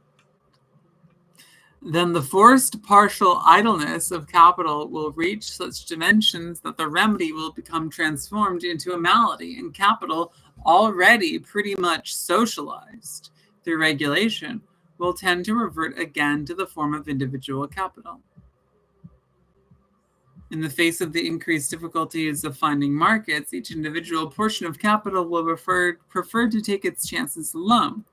Then the forced partial idleness of capital will reach such dimensions that the remedy will become transformed into a malady, and capital, already pretty much socialized through regulation, will tend to revert again to the form of individual capital. In the face of the increased difficulties of finding markets, each individual portion of capital will prefer to take its chances alone.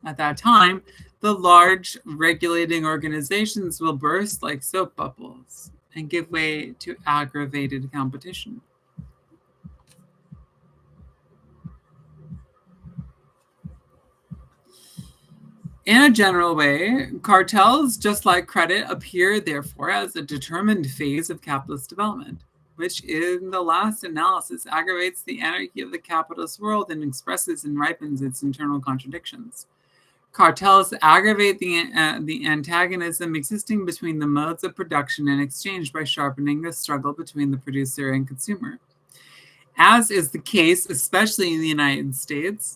At that time, the large regulating organizations will burst like soap bubbles and give way to aggravated competition. In a general way, cartels, just like credit, appear therefore as a determined phase of capitalist development, which in the last analysis aggravates the anarchy of the capitalist world and expresses and ripens its internal contradictions. Cartels aggravate the antagonism existing between the modes of production and exchange by sharpening the struggle between the producer and consumer. As is the case, especially in the United States,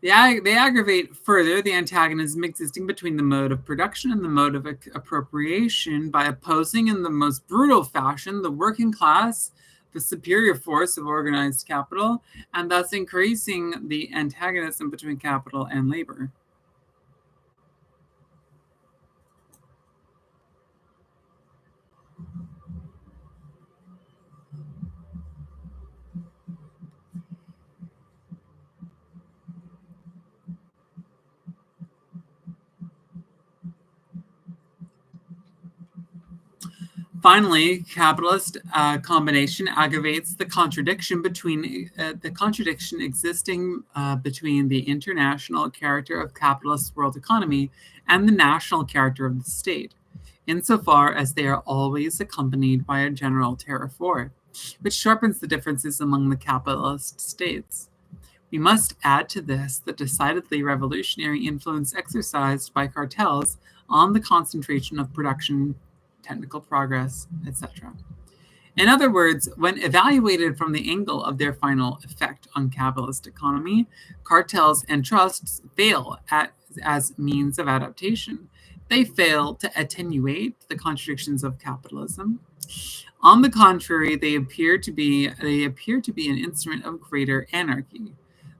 they aggravate further the antagonism existing between the mode of production and the mode of appropriation by opposing in the most brutal fashion the working class, the superior force of organized capital, and thus increasing the antagonism between capital and labor. Finally, capitalist combination aggravates the contradiction existing between the international character of capitalist world economy and the national character of the state, insofar as they are always accompanied by a general tariff war, which sharpens the differences among the capitalist states. We must add to this the decidedly revolutionary influence exercised by cartels on the concentration of production, technical progress, etc. In other words, when evaluated from the angle of their final effect on capitalist economy, cartels and trusts fail as means of adaptation. They fail to attenuate the contradictions of capitalism. On the contrary, they appear to be an instrument of greater anarchy.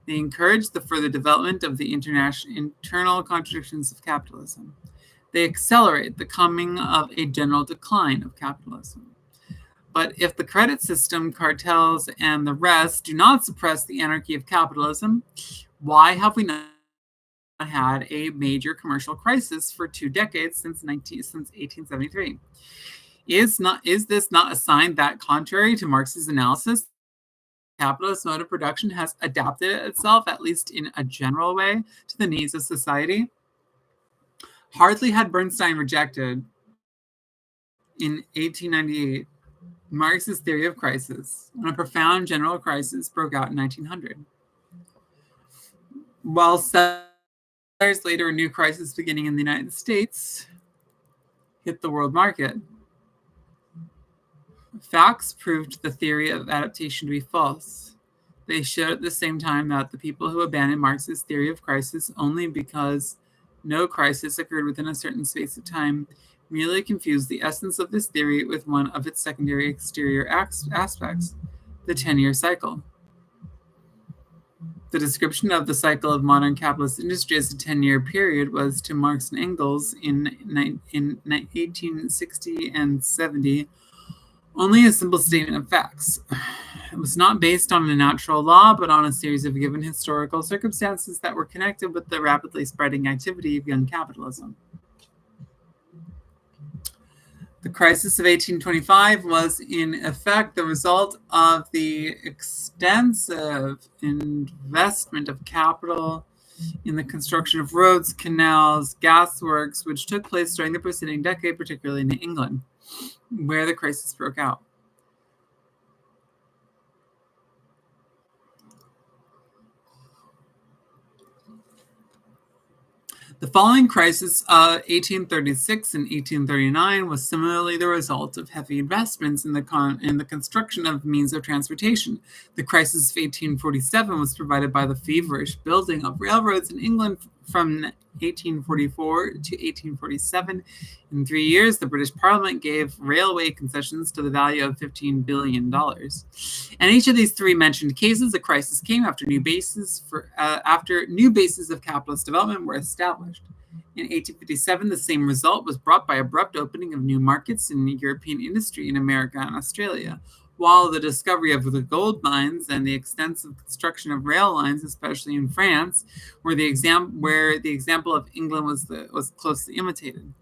They encourage the further development of the internal contradictions of capitalism. They accelerate the coming of a general decline of capitalism. But if the credit system, cartels, and the rest do not suppress the anarchy of capitalism, why have we not had a major commercial crisis for 2 decades since 1873? Is this not a sign that, contrary to Marx's analysis, capitalist mode of production has adapted itself, at least in a general way, to the needs of society? Hardly had Bernstein rejected, in 1898, Marx's theory of crisis, when a profound general crisis broke out in 1900. While 7 years later, a new crisis beginning in the United States hit the world market, facts proved the theory of adaptation to be false. They showed at the same time that the people who abandoned Marx's theory of crisis only because no crisis occurred within a certain space of time merely confused the essence of this theory with one of its secondary exterior aspects, the 10-year cycle. The description of the cycle of modern capitalist industry as a 10-year period was, to Marx and Engels in 1860 and 70, only a simple statement of facts. It was not based on a natural law, but on a series of given historical circumstances that were connected with the rapidly spreading activity of young capitalism. The crisis of 1825 was, in effect, the result of the extensive investment of capital in the construction of roads, canals, gasworks, which took place during the preceding decade, particularly in England, where the crisis broke out. The following crisis of 1836 and 1839 was similarly the result of heavy investments in the construction of means of transportation. The crisis of 1847 was provided by the feverish building of railroads in England from 1844 to 1847. In 3 years, the British Parliament gave railway concessions to the value of $15 billion. In each of these 3 mentioned cases, a crisis came after new bases of capitalist development were established. In 1857, the same result was brought by abrupt opening of new markets in European industry in America and Australia, while the discovery of the gold mines and the extensive construction of rail lines, especially in France, where the example of England was closely imitated.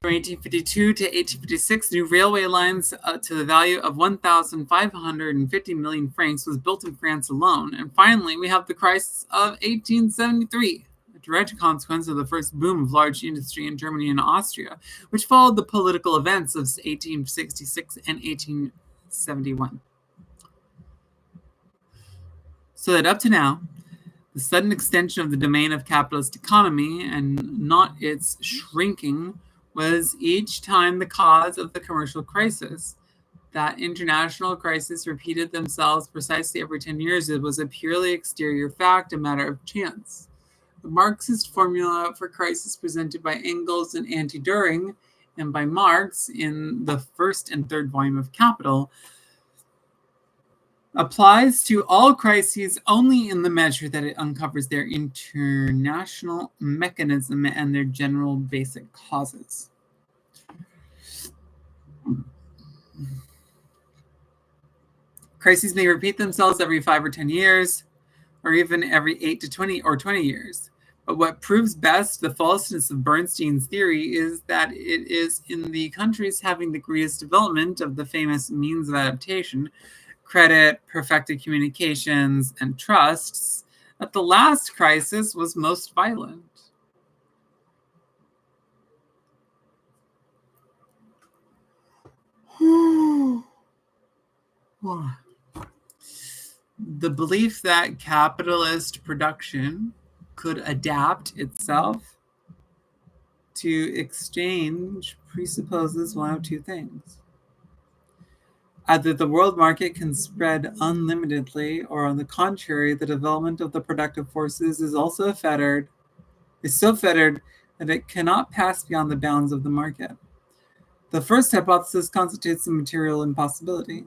From 1852 to 1856, new railway lines to the value of 1,550 million francs was built in France alone. And finally, we have the crisis of 1873, a direct consequence of the first boom of large industry in Germany and Austria, which followed the political events of 1866 and 1871. So that up to now, the sudden extension of the domain of capitalist economy, and not its shrinking, was each time the cause of the commercial crisis. That international crisis repeated themselves precisely every 10 years. It was a purely exterior fact, a matter of chance. The Marxist formula for crisis presented by Engels and Anti-Düring and by Marx in the first and third volume of Capital applies to all crises only in the measure that it uncovers their international mechanism and their general basic causes. Crises may repeat themselves every 5 or 10 years, or even every 8 to 20 or 20 years. But what proves best the falseness of Bernstein's theory is that it is in the countries having the greatest development of the famous means of adaptation, credit, perfected communications, and trusts, that the last crisis was most violent. The belief that capitalist production could adapt itself to exchange presupposes one of 2 things. Either the world market can spread unlimitedly, or on the contrary, the development of the productive forces is so fettered that it cannot pass beyond the bounds of the market. The first hypothesis constitutes a material impossibility.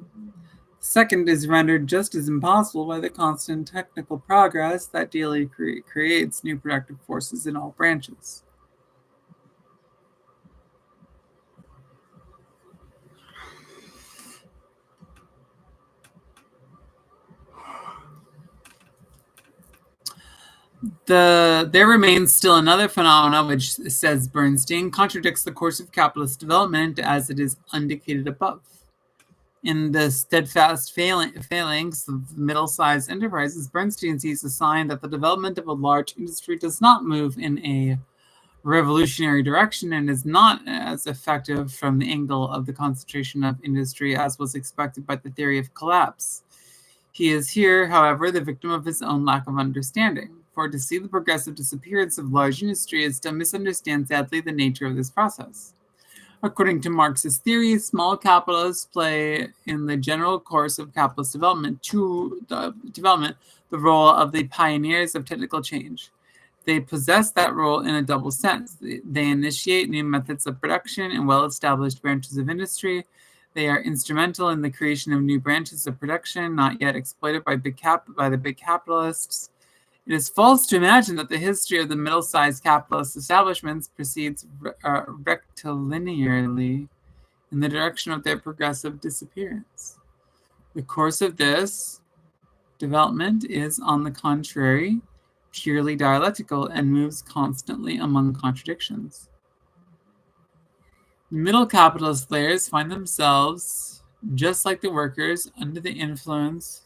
The second is rendered just as impossible by the constant technical progress that daily creates new productive forces in all branches. There remains still another phenomenon which, says Bernstein, contradicts the course of capitalist development as it is indicated above. In the steadfast phalanx of middle-sized enterprises, Bernstein sees a sign that the development of a large industry does not move in a revolutionary direction and is not as effective from the angle of the concentration of industry as was expected by the theory of collapse. He is here, however, the victim of his own lack of understanding. For to see the progressive disappearance of large industry is to misunderstand sadly the nature of this process. According to Marx's theory, small capitalists play in the general course of capitalist development the role of the pioneers of technical change. They possess that role in a double sense. They initiate new methods of production in well-established branches of industry. They are instrumental in the creation of new branches of production not yet exploited by the big capitalists. It is false to imagine that the history of the middle-sized capitalist establishments proceeds rectilinearly in the direction of their progressive disappearance. The course of this development is, on the contrary, purely dialectical and moves constantly among contradictions. Middle capitalist layers find themselves, just like the workers, under the influence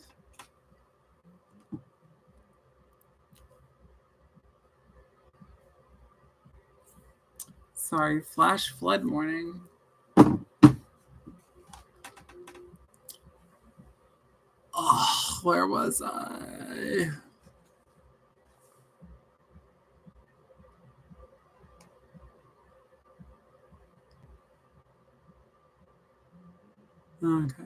flash flood warning. Oh, where was I? Okay.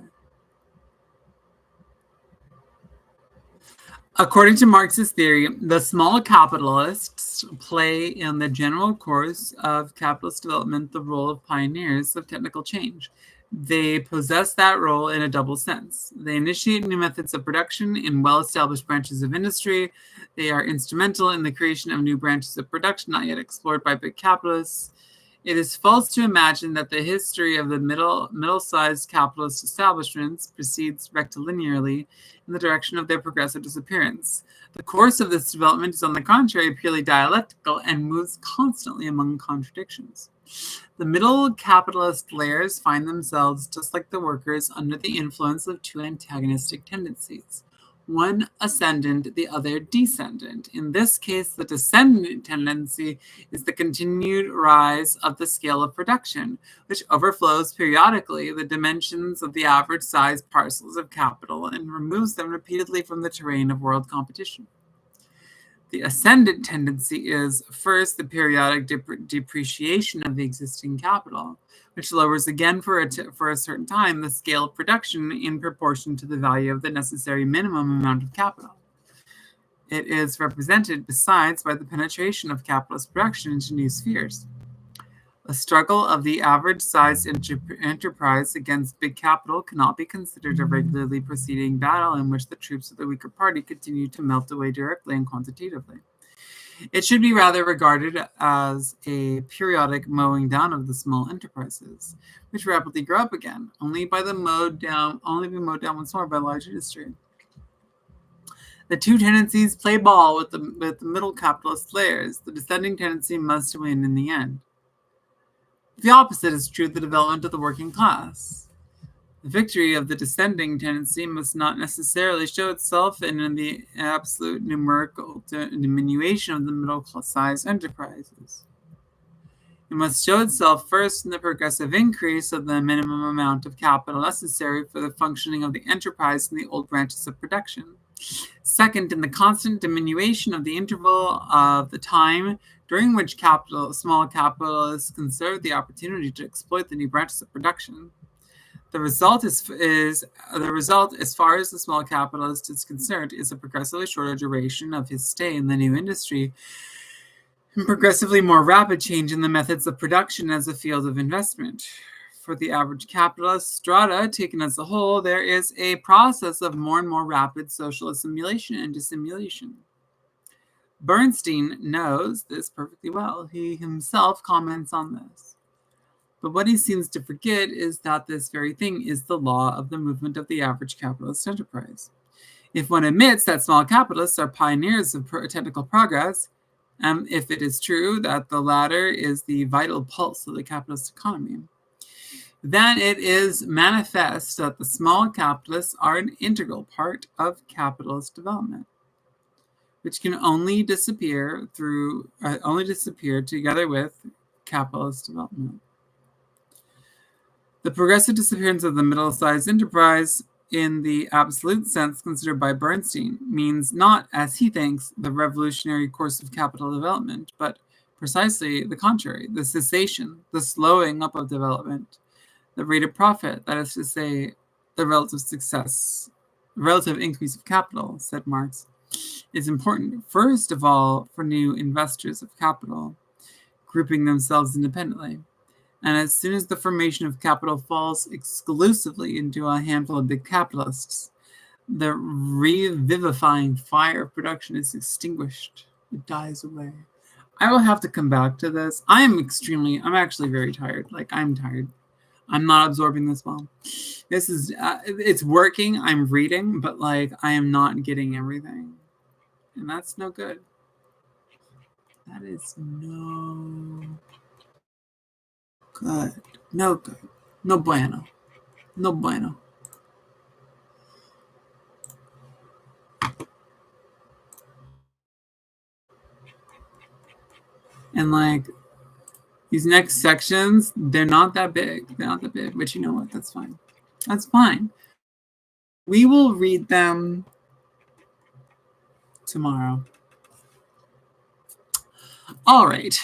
According to Marx's theory, the small capitalists play in the general course of capitalist development the role of pioneers of technical change. They possess that role in a double sense. They initiate new methods of production in well-established branches of industry. They are instrumental in the creation of new branches of production not yet explored by big capitalists. It is false to imagine that the history of the middle-sized capitalist establishments proceeds rectilinearly in the direction of their progressive disappearance. The course of this development is, on the contrary, purely dialectical and moves constantly among contradictions. The middle capitalist layers find themselves, just like the workers, under the influence of two antagonistic tendencies. One ascendant, the other descendant. In this case, the descendant tendency is the continued rise of the scale of production, which overflows periodically the dimensions of the average sized parcels of capital and removes them repeatedly from the terrain of world competition. The ascendant tendency is, first, the periodic depreciation of the existing capital, which lowers again for a certain time the scale of production in proportion to the value of the necessary minimum amount of capital. It is represented, besides, by the penetration of capitalist production into new spheres. A struggle of the average-sized enterprise against big capital cannot be considered a regularly proceeding battle in which the troops of the weaker party continue to melt away directly and quantitatively. It should be rather regarded as a periodic mowing down of the small enterprises, which rapidly grow up again, only be mowed down once more by large industry. The two tendencies play ball with the middle capitalist layers. The descending tendency must win in the end. The opposite is true of the development of the working class. The victory of the descending tendency must not necessarily show itself in the absolute numerical diminution of the middle-sized enterprises. It must show itself first in the progressive increase of the minimum amount of capital necessary for the functioning of the enterprise in the old branches of production. Second, in the constant diminution of the interval of the time during which small capitalists conserve the opportunity to exploit the new branches of production. The result, as far as the small capitalist is concerned, is a progressively shorter duration of his stay in the new industry and progressively more rapid change in the methods of production as a field of investment. For the average capitalist strata, taken as a whole, there is a process of more and more rapid social assimilation and dissimulation. Bernstein knows this perfectly well. He himself comments on this. But what he seems to forget is that this very thing is the law of the movement of the average capitalist enterprise. If one admits that small capitalists are pioneers of technical progress, if it is true that the latter is the vital pulse of the capitalist economy, then it is manifest that the small capitalists are an integral part of capitalist development, which can only disappear together with capitalist development. The progressive disappearance of the middle-sized enterprise in the absolute sense considered by Bernstein means not, as he thinks, the revolutionary course of capital development, but precisely the contrary, the cessation, the slowing up of development, the rate of profit, that is to say, the relative increase of capital, said Marx, is important, first of all, for new investors of capital, grouping themselves independently. And as soon as the formation of capital falls exclusively into a handful of big capitalists, the revivifying fire of production is extinguished. It dies away. I will have to come back to this. I'm actually very tired. I'm tired. I'm not absorbing this well. This is, it's working. I'm reading, but I am not getting everything. And that's no good. That is no good. No good. No bueno. No bueno. And these next sections, they're not that big. They're not that big, but you know what? That's fine. That's fine. We will read them tomorrow. All right.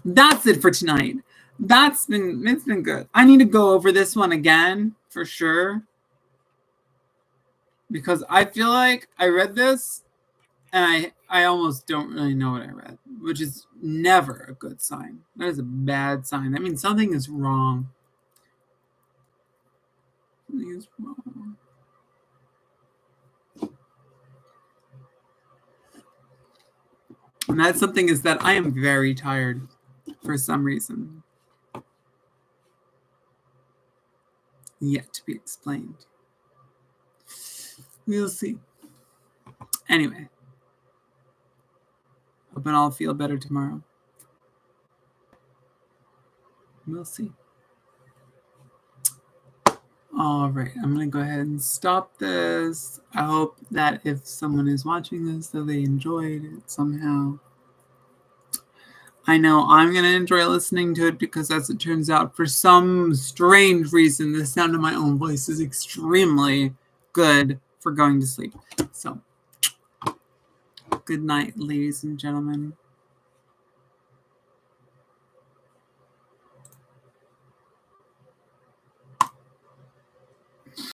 That's it for tonight. It's been good. I need to go over this one again for sure, because I feel like I read this and I almost don't really know what I read, which is never a good sign. That is a bad sign. That means something is wrong. Something is wrong. And that something is that I am very tired for some reason. Yet to be explained. We'll see. Anyway. Hope I'll feel better tomorrow. We'll see. All right, I'm going to go ahead and stop this. I hope that if someone is watching this, that they enjoyed it somehow. I know I'm going to enjoy listening to it because, as it turns out, for some strange reason, the sound of my own voice is extremely good for going to sleep. So, good night, ladies and gentlemen.